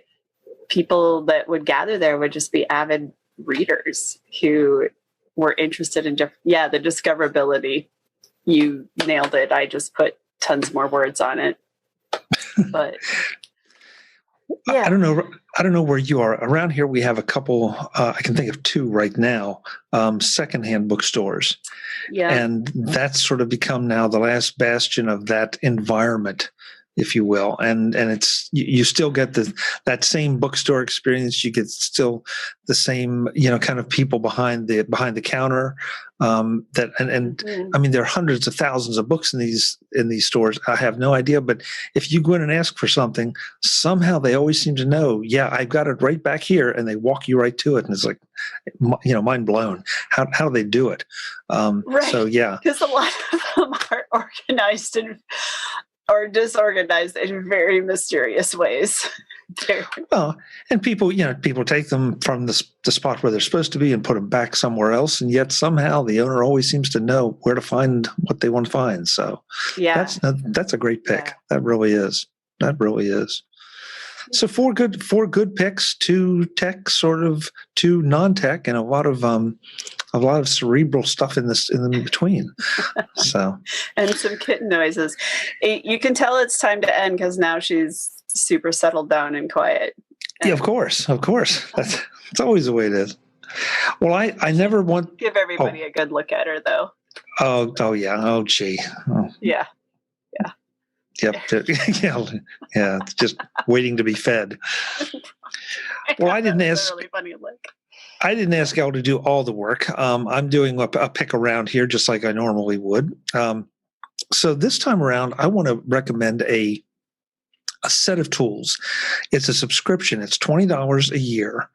people that would gather there would just be avid readers who were interested in, the discoverability. You nailed it. I just put tons more words on it. But yeah. I don't know where you are. Around here we have a couple, I can think of two right now, secondhand bookstores. Yeah. And that's sort of become now the last bastion of that environment, if you will. And it's, you still get that same bookstore experience. You get still the same, kind of people behind the counter. I mean, there are hundreds of thousands of books in these stores. I have no idea, but if you go in and ask for something, somehow they always seem to know, yeah, I've got it right back here, and they walk you right to it. And it's like, mind blown. How do they do it? Right. So yeah, because a lot of them are organized or disorganized in very mysterious ways. Well, and people take them from the spot where they're supposed to be and put them back somewhere else, and yet somehow the owner always seems to know where to find what they want to find. So yeah, that's a great pick. Yeah. That really is. So four good picks, 2 tech, sort of 2 non-tech, and a lot of cerebral stuff in between. So and some kitten noises. You can tell it's time to end because now she's super settled down and quiet. Yeah, of course. That's always the way it is. Well, I never want give everybody a good look at her though. Oh yeah. Oh gee. Oh. Yeah. Yep. Yeah. It's just waiting to be fed. Well, I didn't ask. Really funny look. I didn't ask Elle to do all the work. I'm doing a pick around here, just like I normally would. So this time around, I want to recommend a a set of tools. It's a subscription. It's $20 a year,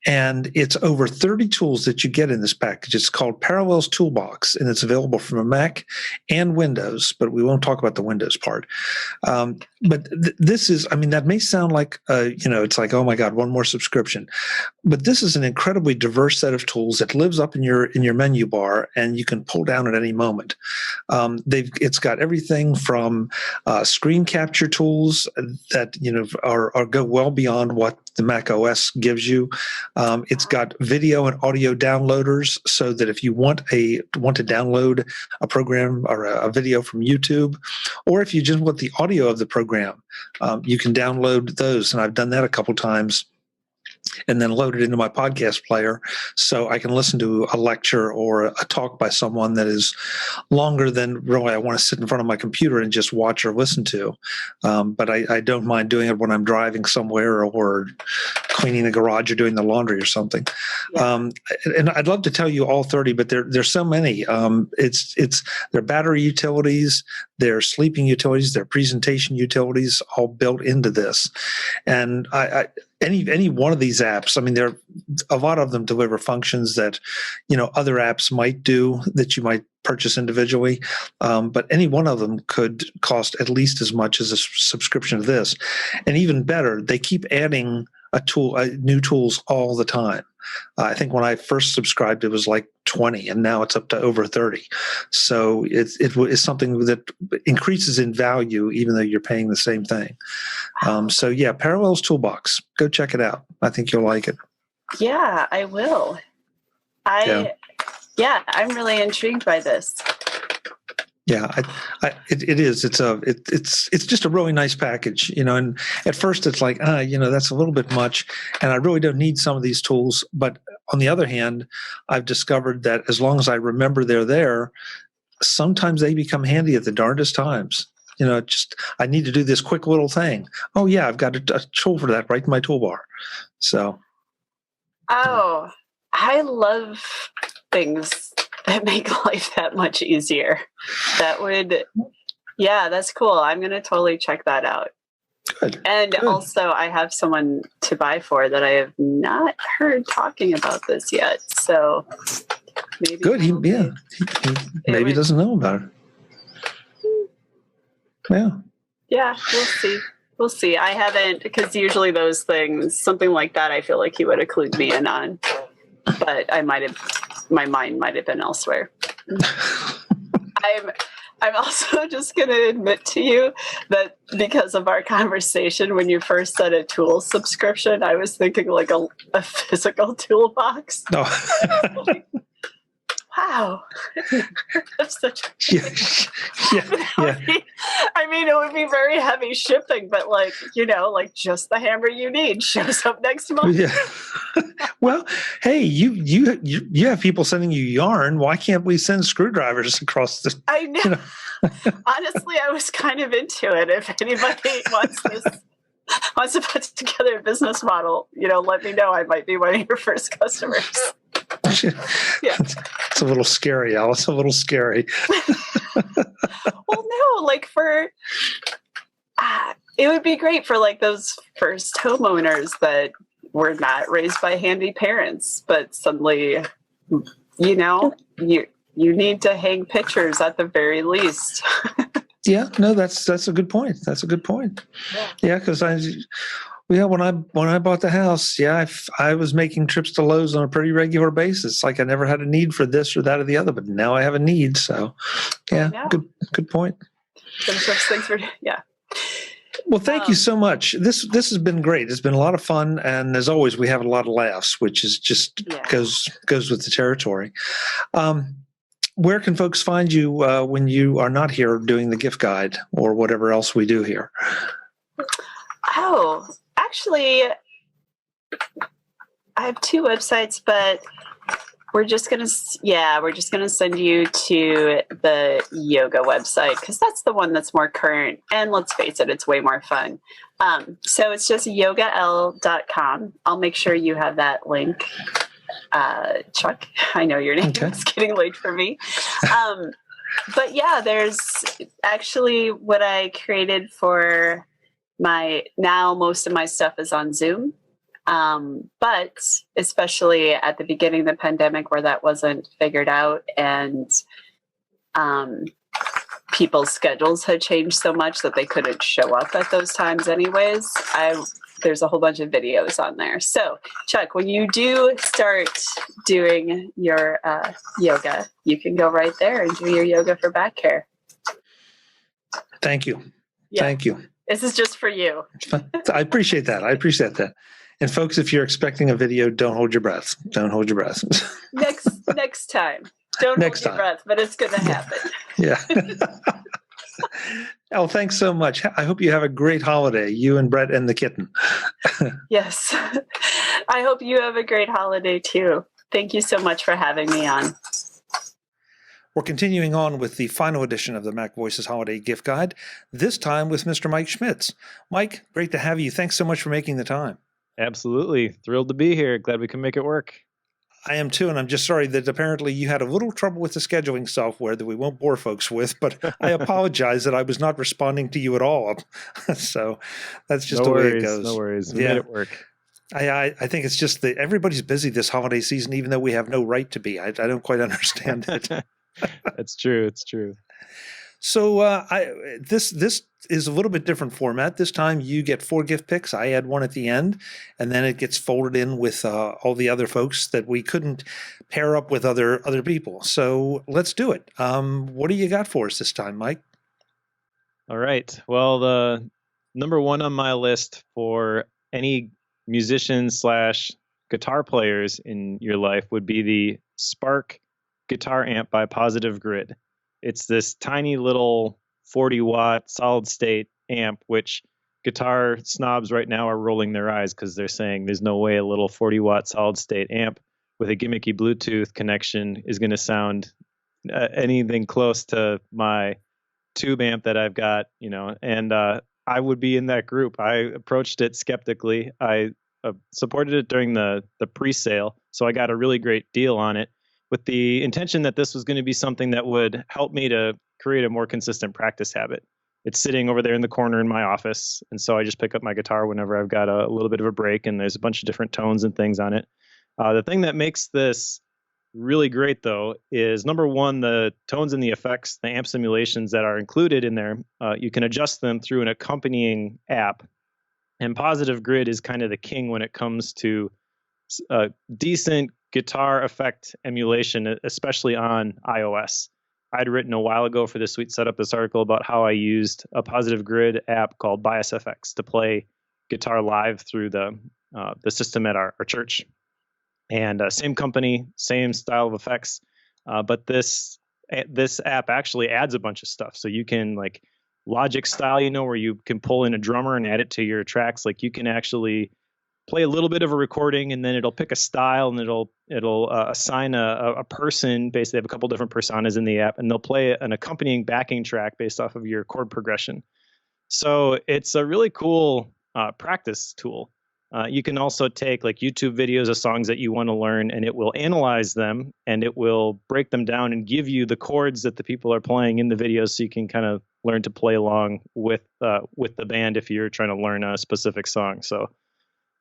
and it's over 30 tools that you get in this package. It's called Parallels Toolbox, and it's available from a Mac and Windows, but we won't talk about the Windows part. But this is, I mean, that may sound like, it's like, oh my God, one more subscription. But this is an incredibly diverse set of tools that lives up in your menu bar, and you can pull down at any moment. It's got everything from screen capture tools that are go well beyond what the Mac OS gives you. It's got video and audio downloaders, so that if you want to download a program or a video from YouTube, or if you just want the audio of the program, you can download those. And I've done that a couple times, and then load it into my podcast player so I can listen to a lecture or a talk by someone that is longer than really I want to sit in front of my computer and just watch or listen to. But I don't mind doing it when I'm driving somewhere or cleaning the garage or doing the laundry or something. Yeah. And I'd love to tell you all 30, but there's so many. It's their battery utilities, their sleeping utilities, their presentation utilities, all built into this. And any one of these apps, I mean, there a lot of them deliver functions that other apps might do that you might purchase individually, but any one of them could cost at least as much as a subscription to this. And even better, they keep adding new tools all the time. I think when I first subscribed, it was like 20, and now it's up to over 30. So it is something that increases in value, even though you're paying the same thing. So yeah, Parallels Toolbox. Go check it out. I think you'll like it. Yeah, I will. I'm really intrigued by this. Yeah, it is. It's just a really nice package, and at first it's like, that's a little bit much, and I really don't need some of these tools. But on the other hand, I've discovered that as long as I remember they're there, sometimes they become handy at the darndest times. I need to do this quick little thing. Oh yeah, I've got a tool for that right in my toolbar. So. Oh, I love things that make life that much easier. That's cool. I'm going to totally check that out. Good. And also I have someone to buy for that I have not heard talking about this yet. So maybe. Good. He maybe doesn't know about it. Yeah. Yeah, we'll see. I haven't, because usually those things, something like that, I feel like he would have clued me in on, but my mind might have been elsewhere. I'm also just going to admit to you that because of our conversation, when you first said a tool subscription, I was thinking like a physical toolbox. No. Wow. That's such a yeah. I mean, it would be very heavy shipping, but like just the hammer you need shows up next month. Yeah. Well, hey, you have people sending you yarn. Why can't we send screwdrivers across the? I know. Honestly, I was kind of into it. If anybody wants to put together a business model, let me know. I might be one of your first customers. Yeah. It's a little scary, Alice. A little scary. Well, no, like it would be great for like those first homeowners that were not raised by handy parents, but suddenly, you need to hang pictures at the very least. Yeah, no, that's a good point. That's a good point. Yeah, because when I bought the house, I was making trips to Lowe's on a pretty regular basis. Like I never had a need for this or that or the other, but now I have a need. So, yeah. Good point. Yeah. Well, thank you so much. This has been great. It's been a lot of fun, and as always, we have a lot of laughs, which is just goes with the territory. Where can folks find you when you are not here doing the gift guide or whatever else we do here? Oh, actually, I have two websites, but we're just gonna send you to the yoga website because that's the one that's more current. And let's face it, it's way more fun. So it's just yogaelle.com. I'll make sure you have that link. Chuck, I know your name is getting late for me. But yeah, there's actually what I created for most of my stuff is on Zoom. But especially at the beginning of the pandemic where that wasn't figured out and people's schedules had changed so much that they couldn't show up at those times anyways, there's a whole bunch of videos on there. So Chuck, when you do start doing your yoga, you can go right there and do your yoga for back care. Thank you. Yeah. Thank you. This is just for you. I appreciate that. And folks, if you're expecting a video, don't hold your breath. Don't hold your breath. Next time. Don't hold your breath, but it's going to happen. Yeah. Elle, thanks so much. I hope you have a great holiday, you and Brett and the kitten. Yes. I hope you have a great holiday too. Thank you so much for having me on. We're continuing on with the final edition of the MacVoices Holiday Gift Guide, this time with Mr. Mike Schmitz. Mike, great to have you. Thanks so much for making the time. Absolutely. Thrilled to be here. Glad we can make it work. I am too, and I'm just sorry that apparently you had a little trouble with the scheduling software that we won't bore folks with, but I apologize that I was not responding to you at all. So that's just the way it goes. No worries. We made it work. I think it's just that everybody's busy this holiday season, even though we have no right to be. I don't quite understand it. That's true. It's true. So this is a little bit different format. This time you get 4 gift picks. I add one at the end, and then it gets folded in with all the other folks that we couldn't pair up with other people. So let's do it. What do you got for us this time, Mike? All right. Well, the number one on my list for any musicians / guitar players in your life would be the Spark guitar amp by Positive Grid. It's this tiny little 40-watt solid-state amp, which guitar snobs right now are rolling their eyes because they're saying there's no way a little 40-watt solid-state amp with a gimmicky Bluetooth connection is going to sound anything close to my tube amp that I've got, and I would be in that group. I approached it skeptically. I supported it during the pre-sale, so I got a really great deal on it, with the intention that this was going to be something that would help me to create a more consistent practice habit. It's sitting over there in the corner in my office, and so I just pick up my guitar whenever I've got a little bit of a break, and there's a bunch of different tones and things on it. The thing that makes this really great, though, is number one, the tones and the effects, the amp simulations that are included in there, you can adjust them through an accompanying app, and Positive Grid is kind of the king when it comes to decent guitar effect emulation, especially on iOS. I'd written a while ago for the Sweet Setup this article about how I used a Positive Grid app called Bias FX to play guitar live through the system at our church. And same company, same style of effects, but this app actually adds a bunch of stuff. So you can, like Logic style, where you can pull in a drummer and add it to your tracks. Like you can actually play a little bit of a recording, and then it'll pick a style, and it'll assign a person. Basically, they have a couple different personas in the app, and they'll play an accompanying backing track based off of your chord progression. So it's a really cool practice tool. You can also take like YouTube videos of songs that you want to learn, and it will analyze them, and it will break them down and give you the chords that the people are playing in the videos, so you can kind of learn to play along with the band if you're trying to learn a specific song. So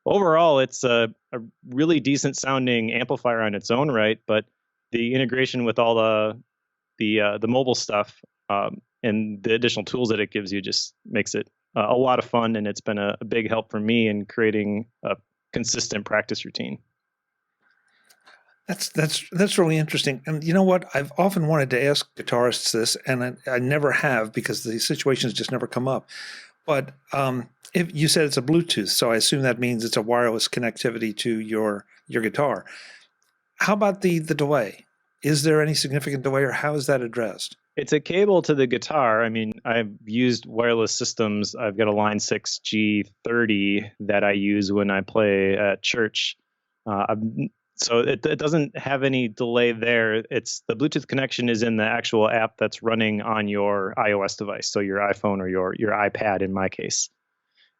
overall, it's a really decent sounding amplifier on its own right, but the integration with all the mobile stuff and the additional tools that it gives you just makes it a lot of fun, and it's been a big help for me in creating a consistent practice routine. That's really interesting. And you know what? I've often wanted to ask guitarists this, and I never have because the situations just never come up. But if you said it's a Bluetooth, so I assume that means it's a wireless connectivity to your guitar. How about the delay? Is there any significant delay, or how is that addressed? It's a cable to the guitar. I mean, I've used wireless systems. I've got a Line 6 G30 that I use when I play at church. So it doesn't have any delay there. It's the Bluetooth connection is in the actual app that's running on your iOS device, so your iPhone or your iPad in my case.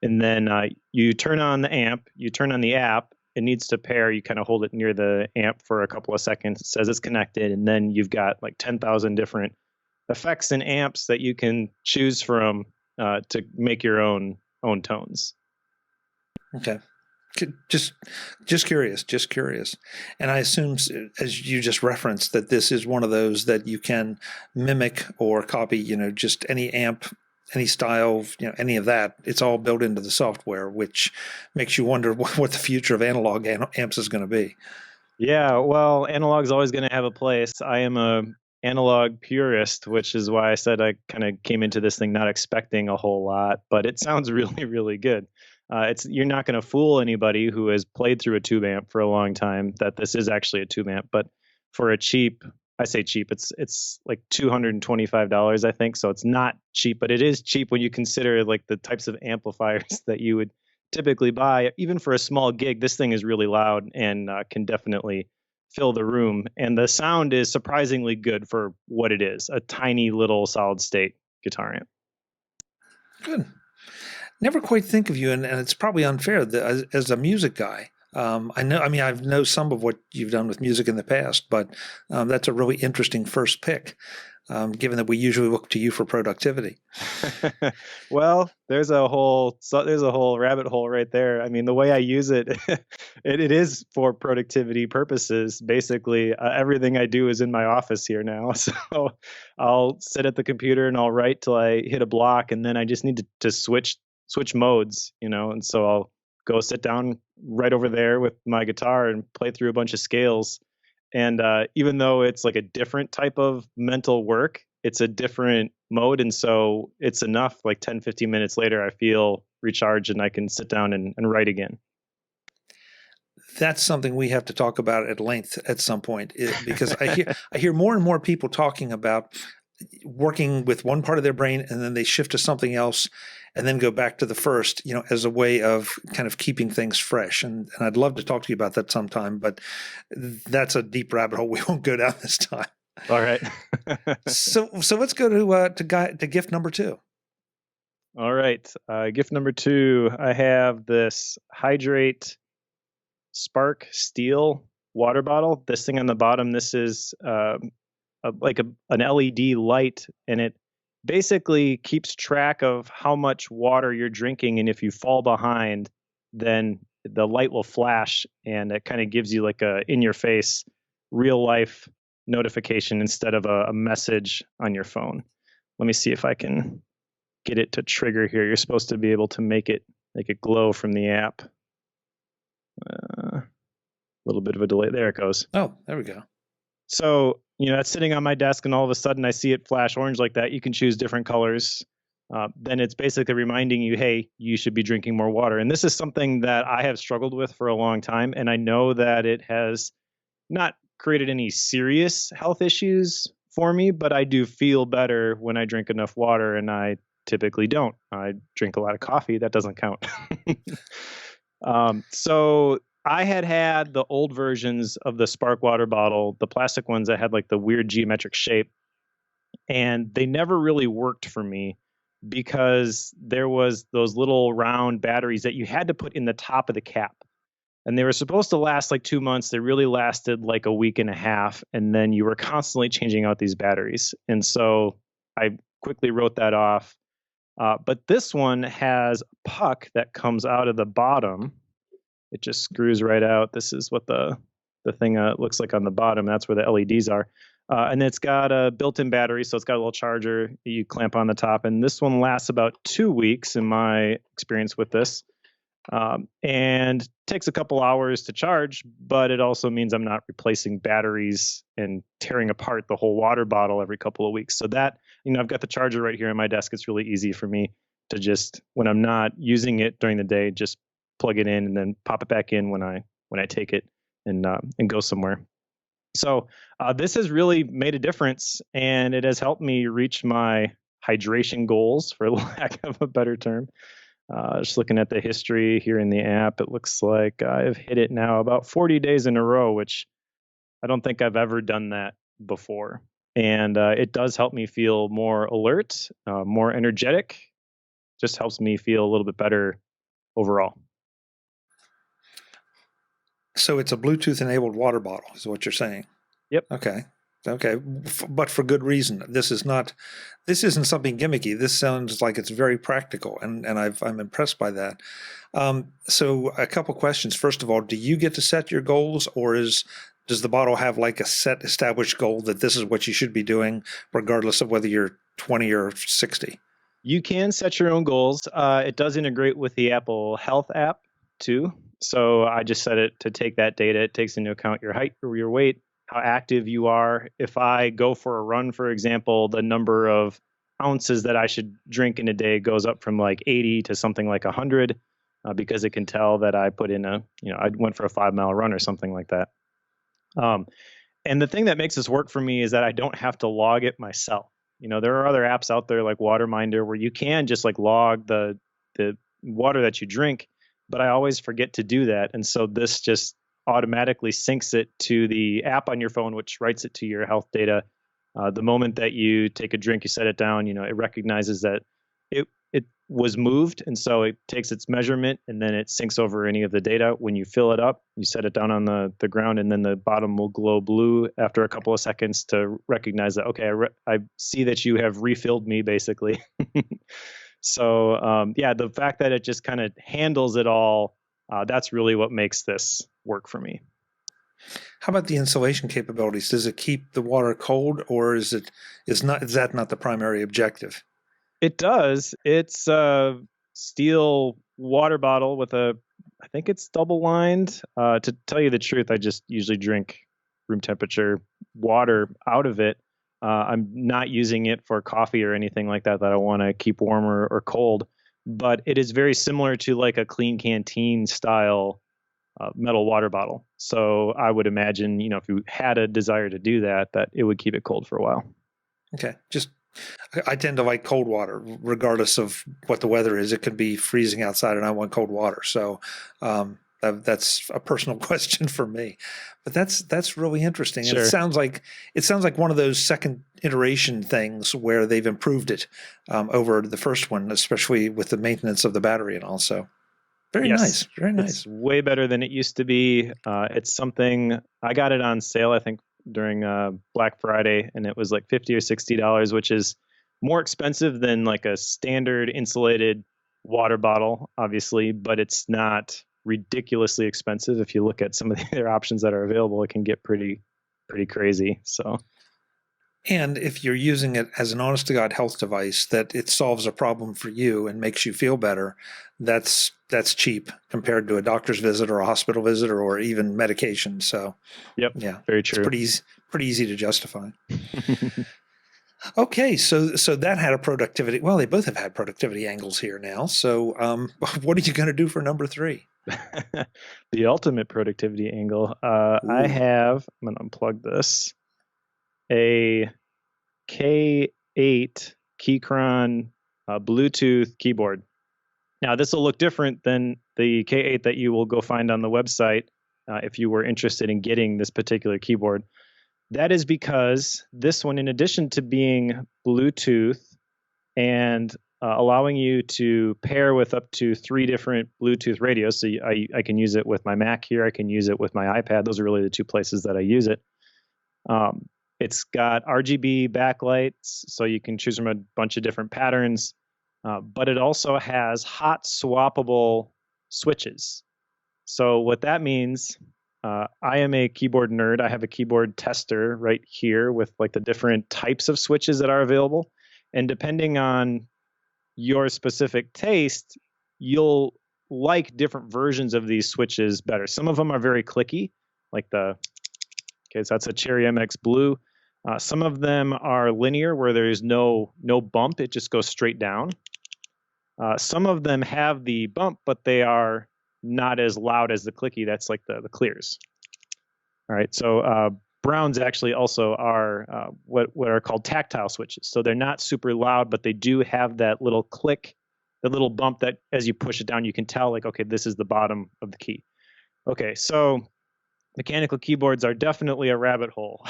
And then you turn on the amp, you turn on the app. It needs to pair. You kind of hold it near the amp for a couple of seconds. It says it's connected, and then you've got like 10,000 different effects and amps that you can choose from to make your own own tones. Okay. Just curious. And I assume, as you just referenced, that this is one of those that you can mimic or copy, just any amp, any style, any of that. It's all built into the software, which makes you wonder what the future of analog amps is going to be. Yeah, well, analog's always going to have a place. I am a analog purist, which is why I said I kind of came into this thing not expecting a whole lot, but it sounds really, really good. You're not going to fool anybody who has played through a tube amp for a long time that this is actually a tube amp. But for a cheap, I say cheap, it's like $225, I think. So it's not cheap, but it is cheap when you consider like the types of amplifiers that you would typically buy. Even for a small gig, this thing is really loud and can definitely fill the room. And the sound is surprisingly good for what it is, a tiny little solid state guitar amp. Good. Never quite think of you, and it's probably unfair that as a music guy. I know some of what you've done with music in the past, but that's a really interesting first pick, given that we usually look to you for productivity. Well, there's a whole rabbit hole right there. I mean, the way I use it, it is for productivity purposes. Basically, everything I do is in my office here now. So I'll sit at the computer and I'll write till I hit a block, and then I just need to switch modes, and so I'll go sit down right over there with my guitar and play through a bunch of scales. And even though it's like a different type of mental work, it's a different mode. And so it's enough, like 10, 15 minutes later, I feel recharged and I can sit down and write again. That's something we have to talk about at length at some point, because I hear more and more people talking about working with one part of their brain and then they shift to something else and then go back to the first, as a way of kind of keeping things fresh. And I'd love to talk to you about that sometime, but that's a deep rabbit hole we won't go down this time. All right. So let's go to gift number 2. All right. Gift number 2, I have this Hydrate Spark Steel water bottle. This thing on the bottom, this is an LED light, and it basically keeps track of how much water you're drinking. And if you fall behind, then the light will flash, and it kind of gives you like a in your face, real life notification instead of a message on your phone. Let me see if I can get it to trigger here. You're supposed to be able to make it glow from the app. A little bit of a delay. There it goes. Oh, there we go. So, that's sitting on my desk, and all of a sudden I see it flash orange like that. You can choose different colors. Then it's basically reminding you, hey, you should be drinking more water. And this is something that I have struggled with for a long time. And I know that it has not created any serious health issues for me, but I do feel better when I drink enough water, and I typically don't. I drink a lot of coffee. That doesn't count. So I had the old versions of the Spark water bottle, the plastic ones that had like the weird geometric shape, and they never really worked for me because there was those little round batteries that you had to put in the top of the cap. And they were supposed to last like 2 months. They really lasted like a week and a half. And then you were constantly changing out these batteries. And so I quickly wrote that off. But this one has a puck that comes out of the bottom. It just screws right out. This is what the thing looks like on the bottom. That's where the LEDs are. And it's got a built-in battery, so it's got a little charger you clamp on the top. And this one lasts about 2 weeks in my experience with this. And takes a couple hours to charge, but it also means I'm not replacing batteries and tearing apart the whole water bottle every couple of weeks. So that, I've got the charger right here on my desk. It's really easy for me to just, when I'm not using it during the day, just plug it in and then pop it back in when I take it and go somewhere. So this has really made a difference, and it has helped me reach my hydration goals, for lack of a better term. Just looking at the history here in the app, it looks like I've hit it now about 40 days in a row, which I don't think I've ever done that before. And it does help me feel more alert, more energetic. Just helps me feel a little bit better overall. So it's a Bluetooth-enabled water bottle, is what you're saying? Yep. Okay. Okay, but for good reason. This isn't something gimmicky. This sounds like it's very practical, and I'm impressed by that. So a couple questions. First of all, do you get to set your goals, or does the bottle have like a set established goal that this is what you should be doing, regardless of whether you're 20 or 60? You can set your own goals. It does integrate with the Apple Health app too. So I just set it to take that data. It takes into account your height or your weight, how active you are. If I go for a run, for example, the number of ounces that I should drink in a day goes up from like 80 to something like 100 because it can tell that I put in I went for a 5-mile run or something like that. And the thing that makes this work for me is that I don't have to log it myself. There are other apps out there like Waterminder where you can just like log the water that you drink, but I always forget to do that. And so this just automatically syncs it to the app on your phone, which writes it to your health data. The moment that you take a drink, you set it down, it recognizes that it was moved. And so it takes its measurement and then it syncs over any of the data. When you fill it up, you set it down on the ground, and then the bottom will glow blue after a couple of seconds to recognize that, okay, I see that you have refilled me, basically. So, the fact that it just kind of handles it all, that's really what makes this work for me. How about the insulation capabilities? Does it keep the water cold, or is that not the primary objective? It does. It's a steel water bottle with I think it's double lined. To tell you the truth, I just usually drink room temperature water out of it. I'm not using it for coffee or anything like that I want to keep warm or cold. But it is very similar to like a Clean Canteen style metal water bottle. So I would imagine, if you had a desire to do that it would keep it cold for a while. Okay. I tend to like cold water, regardless of what the weather is. It could be freezing outside, and I want cold water. So that's a personal question for me. But that's really interesting. Sure. And it sounds like one of those second iteration things where they've improved it over the first one, especially with the maintenance of the battery and all. So very nice. Very nice. It's way better than it used to be. It's something I got it on sale, I think, during Black Friday, and it was like $50 or $60, which is more expensive than like a standard insulated water bottle, obviously, but it's not ridiculously expensive. If you look at some of the other options that are available, it can get pretty crazy. So, and if you're using it as an honest to God health device, that it solves a problem for you and makes you feel better, that's cheap compared to a doctor's visit or a hospital visit or even medication. So, yep, yeah, very true. It's pretty easy to justify. Okay, so that had a productivity. Well, they both have had productivity angles here now. So, what are you going to do for number 3? The ultimate productivity angle. I'm going to unplug this. A K8 Keychron Bluetooth keyboard. Now, this will look different than the K8 that you will go find on the website if you were interested in getting this particular keyboard. That is because this one, in addition to being Bluetooth and allowing you to pair with up to 3 different Bluetooth radios, so I can use it with my Mac here, I can use it with my iPad. Those are really the 2 places that I use it. It's got RGB backlights, so you can choose from a bunch of different patterns, but it also has hot swappable switches. So what that means, I am a keyboard nerd. I have a keyboard tester right here with like the different types of switches that are available. And depending on your specific taste, you'll like different versions of these switches better. Some of them are very clicky, like so that's a Cherry MX Blue. Some of them are linear where there's no bump. It just goes straight down. Some of them have the bump, but they are not as loud as the clicky. That's like the clears. All right. So Browns actually also are what are called tactile switches. So they're not super loud, but they do have that little click, the little bump that as you push it down, you can tell like, okay, this is the bottom of the key. Okay. So mechanical keyboards are definitely a rabbit hole.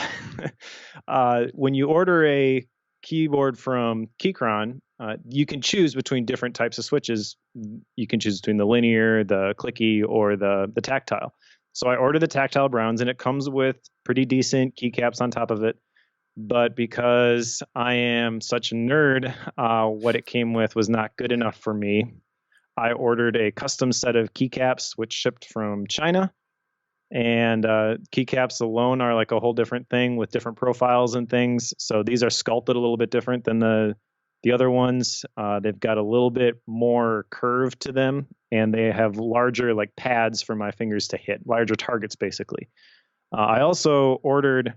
When you order a keyboard from Keychron, you can choose between different types of switches. You can choose between the linear, the clicky, or the tactile. So I ordered the tactile Browns, and it comes with pretty decent keycaps on top of it. but because I am such a nerd, what it came with was not good enough for me. I ordered a custom set of keycaps, which shipped from China. And keycaps alone are like a whole different thing with different profiles and things. So these are sculpted a little bit different than the other ones. They've got a little bit more curve to them, and they have larger like pads for my fingers to hit, larger targets basically. I also ordered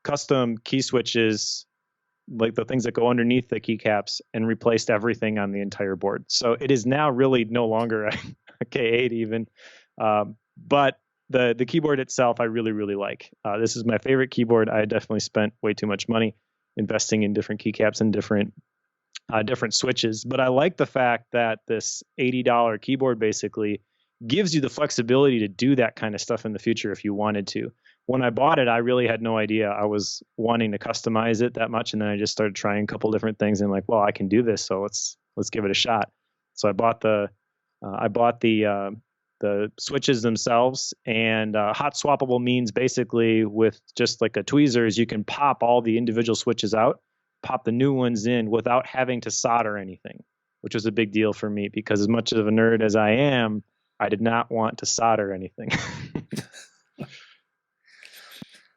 custom key switches, like the things that go underneath the keycaps, and replaced everything on the entire board. So it is now really no longer a K8 even, but the keyboard itself I really, really like. This is my favorite keyboard. I definitely spent way too much money investing in different keycaps and different switches, but I like the fact that this $80 keyboard basically gives you the flexibility to do that kind of stuff in the future if you wanted to. When I bought it, I really had no idea I was wanting to customize it that much, and then I just started trying a couple different things and like, well, I can do this, so let's give it a shot. So I bought the switches themselves, and hot swappable means basically with just like a tweezers, you can pop all the individual switches out, pop the new ones in without having to solder anything, which was a big deal for me because as much of a nerd as I am, I did not want to solder anything.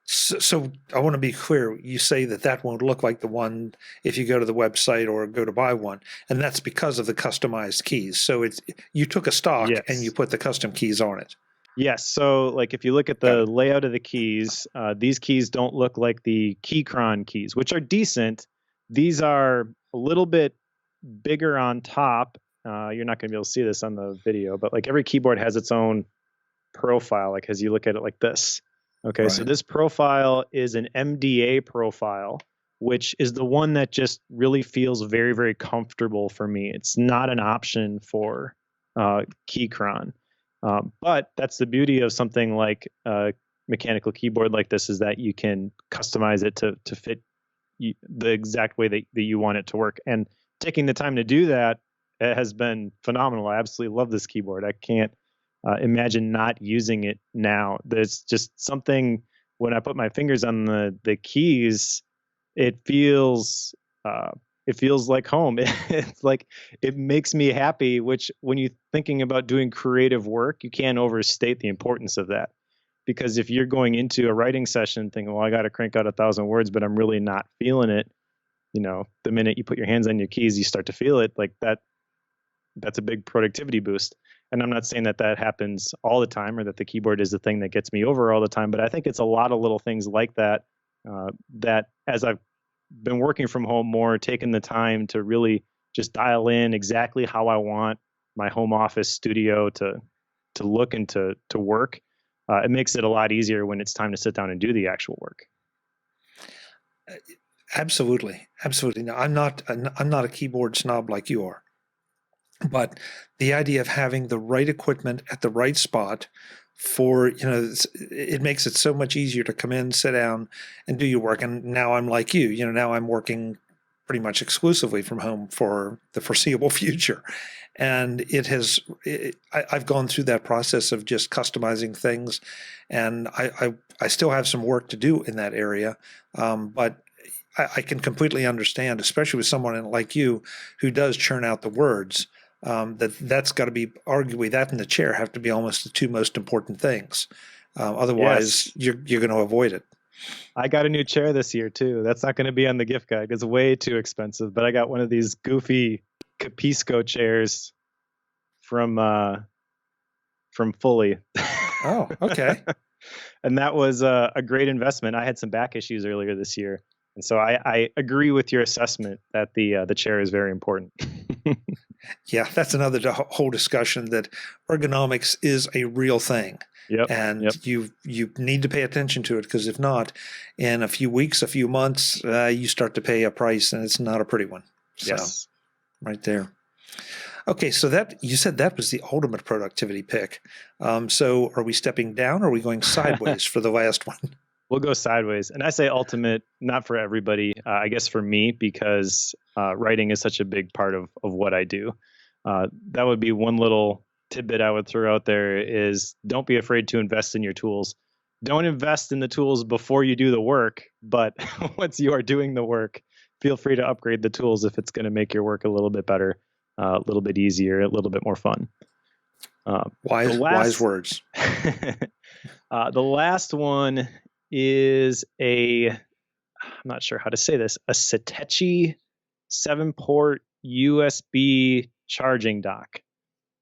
So I want to be clear. You say that won't look like the one if you go to the website or go to buy one, and that's because of the customized keys. So you took a stock Yes. and you put the custom keys on it. Yes. So like if you look at the layout of the keys, these keys don't look like the Keychron keys, which are decent. These are a little bit bigger on top. You're not going to be able to see this on the video, but like every keyboard has its own profile, like as you look at it like this. Okay, right. So this profile is an MDA profile, which is the one that just really feels very, very comfortable for me. It's not an option for Keychron. But that's the beauty of something like a mechanical keyboard like this, is that you can customize it to fit the exact way that you want it to work. And taking the time to do that has been phenomenal. I absolutely love this keyboard. I can't imagine not using it now. There's just something when I put my fingers on the keys, it feels like home. It's like it makes me happy, which when you're thinking about doing creative work, you can't overstate the importance of that. Because if you're going into a writing session thinking, well, I got to crank out 1,000 words, but I'm really not feeling it, the minute you put your hands on your keys, you start to feel it. Like that's a big productivity boost. And I'm not saying that happens all the time or that the keyboard is the thing that gets me over all the time, but I think it's a lot of little things like that, that as I've been working from home more, taking the time to really just dial in exactly how I want my home office studio to look and to work. It makes it a lot easier when it's time to sit down and do the actual work. Absolutely. No, I'm not a keyboard snob like you are. But the idea of having the right equipment at the right spot for, it makes it so much easier to come in, sit down, and do your work. And now I'm like you, now I'm working pretty much exclusively from home for the foreseeable future. And I've gone through that process of just customizing things. And I still have some work to do in that area. But I can completely understand, especially with someone like you who does churn out the words. That's got to be, arguably, that and the chair have to be almost the two most important things. Otherwise, yes, you're going to avoid it. I got a new chair this year too. That's not going to be on the gift guide. It's way too expensive. But I got one of these goofy Capisco chairs from Fully. Oh, okay. And that was a great investment. I had some back issues earlier this year, and so I agree with your assessment that the chair is very important. Yeah, that's another whole discussion, that ergonomics is a real thing. Yep. And you need to pay attention to it, because if not, in a few weeks, a few months, you start to pay a price, and it's not a pretty one. So, yes. Right there. Okay, so you said that was the ultimate productivity pick. So are we stepping down, or are we going sideways for the last one? We'll go sideways. And I say ultimate, not for everybody, I guess for me, because writing is such a big part of what I do. That would be one little tidbit I would throw out there, is don't be afraid to invest in your tools. don't invest in the tools before you do the work, but once you are doing the work, feel free to upgrade the tools if it's going to make your work a little bit better, a little bit easier, a little bit more fun. Wise words. The last one is I'm not sure how to say this, a Satechi 7-port USB charging dock.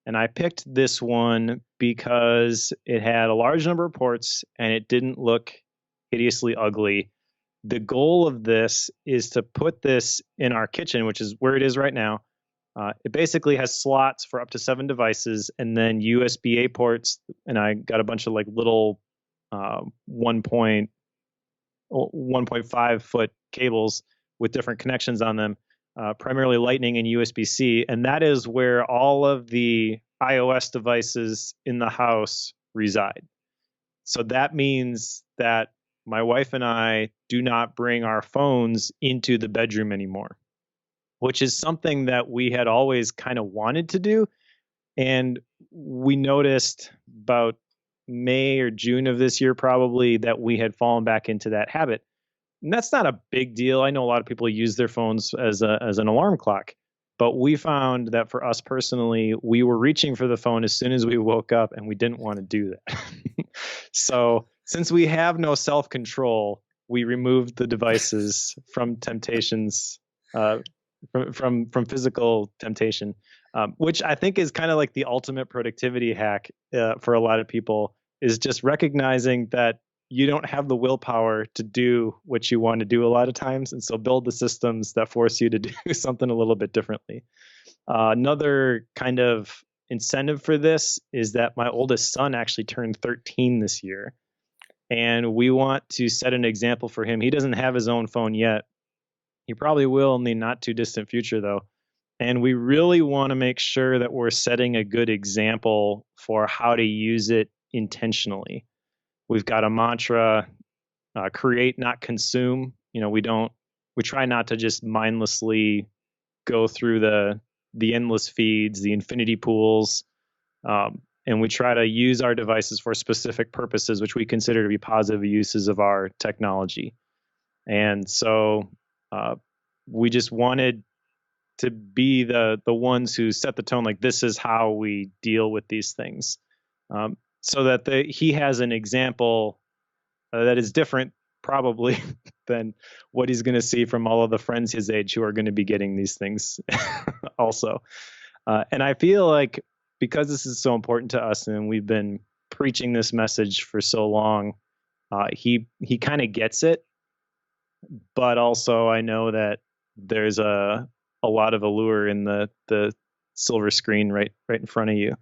And I picked this one because it had a large number of ports and it didn't look hideously ugly. The goal of this is to put this in our kitchen, which is where it is right now. It basically has slots for up to 7 devices and then USB-A ports. And I got a bunch of like little 1.5 foot cables with different connections on them. Primarily Lightning and USB-C, and that is where all of the iOS devices in the house reside. So that means that my wife and I do not bring our phones into the bedroom anymore, which is something that we had always kind of wanted to do. And we noticed about May or June of this year, probably, that we had fallen back into that habit. And that's not a big deal. I know a lot of people use their phones as an alarm clock, but we found that for us personally, we were reaching for the phone as soon as we woke up, and we didn't want to do that. So since we have no self-control, we removed the devices from temptations, from physical temptation, which I think is kind of like the ultimate productivity hack for a lot of people, is just recognizing that you don't have the willpower to do what you want to do a lot of times. And so build the systems that force you to do something a little bit differently. Another kind of incentive for this is that my oldest son actually turned 13 this year. And we want to set an example for him. He doesn't have his own phone yet. He probably will in the not too distant future, though. And we really want to make sure that we're setting a good example for how to use it intentionally. We've got a mantra, create, not consume. We try not to just mindlessly go through the endless feeds, the infinity pools. And we try to use our devices for specific purposes, which we consider to be positive uses of our technology. And so we just wanted to be the ones who set the tone, like this is how we deal with these things. So that he has an example that is different probably than what he's going to see from all of the friends his age who are going to be getting these things also. And I feel like because this is so important to us and we've been preaching this message for so long, he kind of gets it. But also I know that there's a lot of allure in the silver screen right in front of you.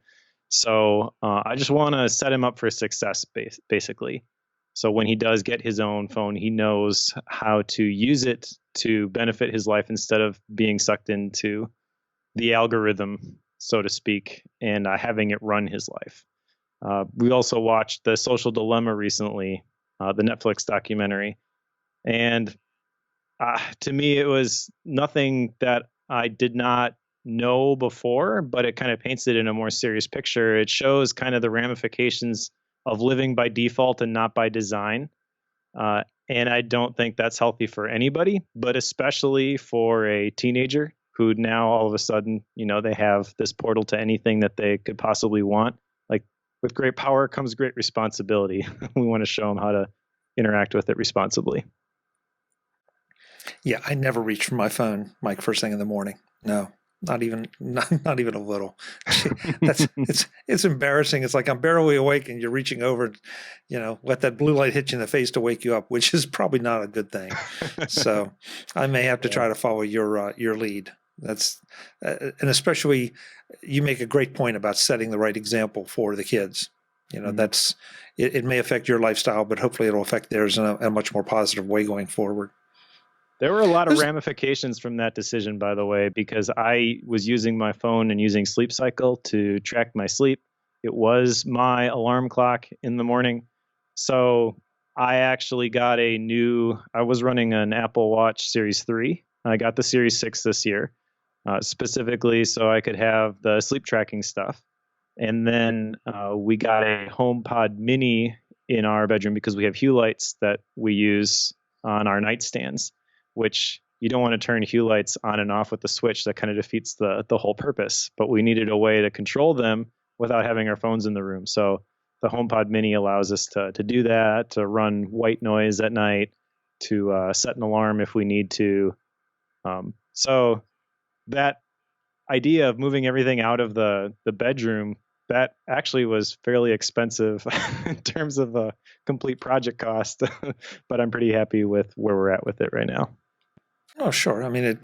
So I just want to set him up for success, basically. So when he does get his own phone, he knows how to use it to benefit his life instead of being sucked into the algorithm, so to speak, and having it run his life. We also watched The Social Dilemma recently, the Netflix documentary. And to me, it was nothing that I did not know before, but it kind of paints it in a more serious picture. It shows kind of the ramifications of living by default and not by design. And I don't think that's healthy for anybody, but especially for a teenager who now all of a sudden, they have this portal to anything that they could possibly want. Like with great power comes great responsibility. We want to show them how to interact with it responsibly. Yeah, I never reach for my phone, Mike, first thing in the morning. No. Not even a little. It's embarrassing. It's like I'm barely awake and you're reaching over, let that blue light hit you in the face to wake you up, which is probably not a good thing. So I may have to try to follow your lead. That's and especially you make a great point about setting the right example for the kids. That's it may affect your lifestyle, but hopefully it'll affect theirs in a much more positive way going forward. There were a lot of ramifications from that decision, by the way, because I was using my phone and using Sleep Cycle to track my sleep. It was my alarm clock in the morning. So I actually got I was running an Apple Watch Series 3. I got the Series 6 this year, specifically so I could have the sleep tracking stuff. And then we got a HomePod Mini in our bedroom because we have hue lights that we use on our nightstands, which you don't want to turn hue lights on and off with the switch. That kind of defeats the whole purpose. But we needed a way to control them without having our phones in the room. So the HomePod Mini allows us to do that, to run white noise at night, to set an alarm if we need to. So that idea of moving everything out of the bedroom, that actually was fairly expensive in terms of a complete project cost, but I'm pretty happy with where we're at with it right now. Oh, sure. I mean,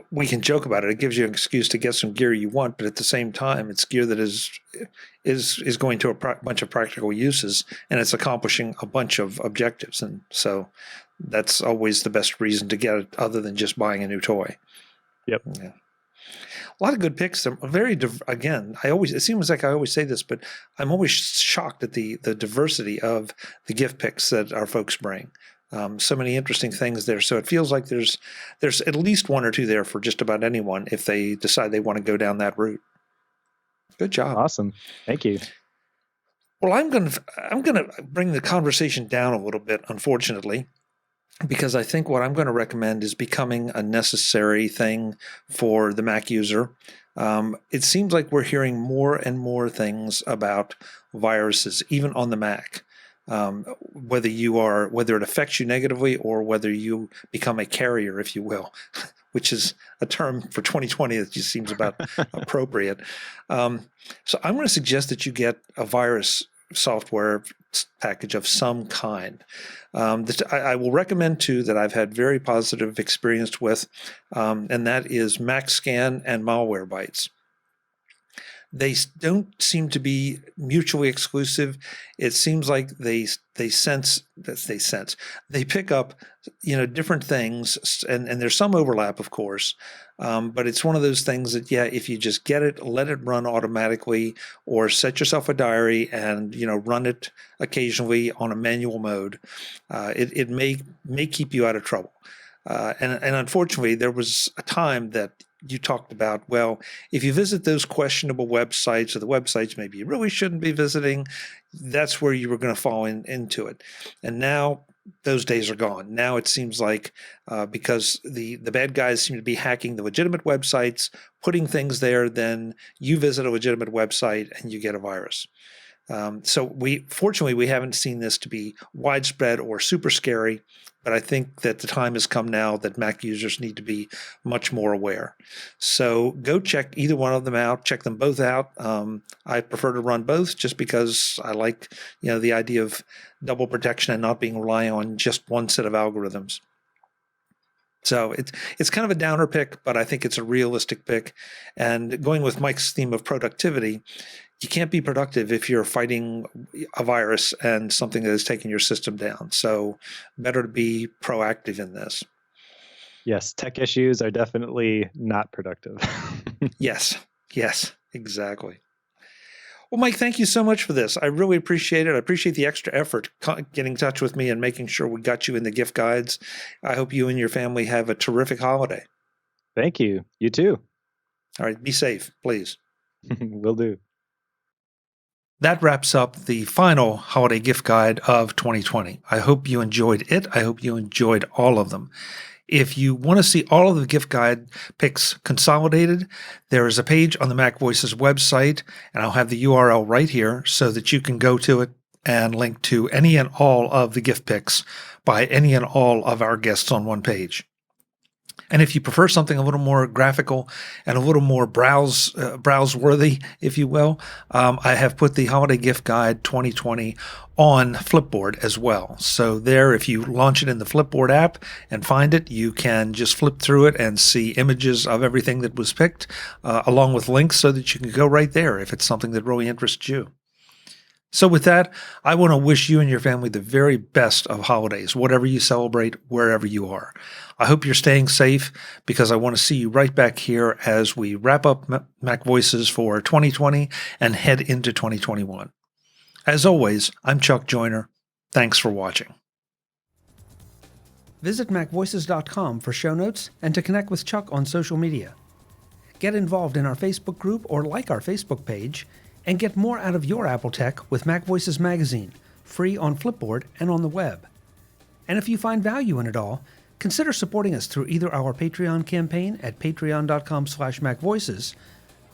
we can joke about it. It gives you an excuse to get some gear you want, but at the same time, it's gear that is going to a bunch of practical uses, and it's accomplishing a bunch of objectives. And so that's always the best reason to get it, other than just buying a new toy. Yep. Yeah. A lot of good picks. They're very again. It seems like I always say this, but I'm always shocked at the diversity of the gift picks that our folks bring. So many interesting things there. So it feels like there's at least one or two there for just about anyone if they decide they want to go down that route. Good job. Awesome. Thank you. Well, I'm gonna bring the conversation down a little bit, unfortunately, because I think what I'm going to recommend is becoming a necessary thing for the Mac user. It seems like we're hearing more and more things about viruses, even on the Mac. Whether it affects you negatively or whether you become a carrier, if you will, which is a term for 2020 that just seems about appropriate. So I'm going to suggest that you get a virus software package of some kind. I will recommend two that I've had very positive experience with, and that is MacScan and Malwarebytes. They don't seem to be mutually exclusive. It seems like they pick up, different things, and there's some overlap, of course. But it's one of those things that, if you just get it, let it run automatically, or set yourself a diary and run it occasionally on a manual mode. It may keep you out of trouble. And unfortunately, there was a time that you talked about, well, if you visit those questionable websites or the websites maybe you really shouldn't be visiting, that's where you were going to fall into it. And now those days are gone. Now it seems like because the bad guys seem to be hacking the legitimate websites, putting things there, then you visit a legitimate website and you get a virus. So fortunately, we haven't seen this to be widespread or super scary, but I think that the time has come now that Mac users need to be much more aware. So go check either one of them out. Check them both out. I prefer to run both just because I like, the idea of double protection and not being reliant on just one set of algorithms. So it's kind of a downer pick, but I think it's a realistic pick. And going with Mike's theme of productivity, you can't be productive if you're fighting a virus and something that is taking your system down. So better to be proactive in this. Yes, tech issues are definitely not productive. Yes, exactly. Well, Mike, thank you so much for this. I really appreciate it. I appreciate the extra effort getting in touch with me and making sure we got you in the gift guides. I hope you and your family have a terrific holiday. Thank you. You too. All right, be safe, please. Will do. That wraps up the final holiday gift guide of 2020. I hope you enjoyed it. I hope you enjoyed all of them. If you want to see all of the gift guide picks consolidated, there is a page on the MacVoices website, and I'll have the URL right here so that you can go to it and link to any and all of the gift picks by any and all of our guests on one page. And if you prefer something a little more graphical and a little more browse-worthy, if you will, I have put the Holiday Gift Guide 2020 on Flipboard as well. So there, if you launch it in the Flipboard app and find it, you can just flip through it and see images of everything that was picked, along with links so that you can go right there if it's something that really interests you. So with that, I want to wish you and your family the very best of holidays, whatever you celebrate, wherever you are. I hope you're staying safe because I want to see you right back here as we wrap up MacVoices for 2020 and head into 2021. As always, I'm Chuck Joyner. Thanks for watching. Visit MacVoices.com for show notes and to connect with Chuck on social media. Get involved in our Facebook group or like our Facebook page, and get more out of your Apple tech with MacVoices Magazine, free on Flipboard and on the web. And if you find value in it all, consider supporting us through either our Patreon campaign at patreon.com/MacVoices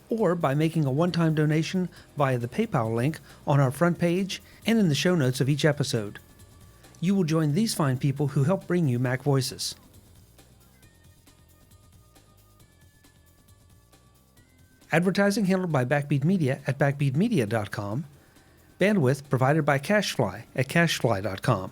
or by making a one-time donation via the PayPal link on our front page and in the show notes of each episode. You will join these fine people who help bring you Mac Voices. Advertising handled by Backbeat Media at backbeatmedia.com. Bandwidth provided by CacheFly at cachefly.com.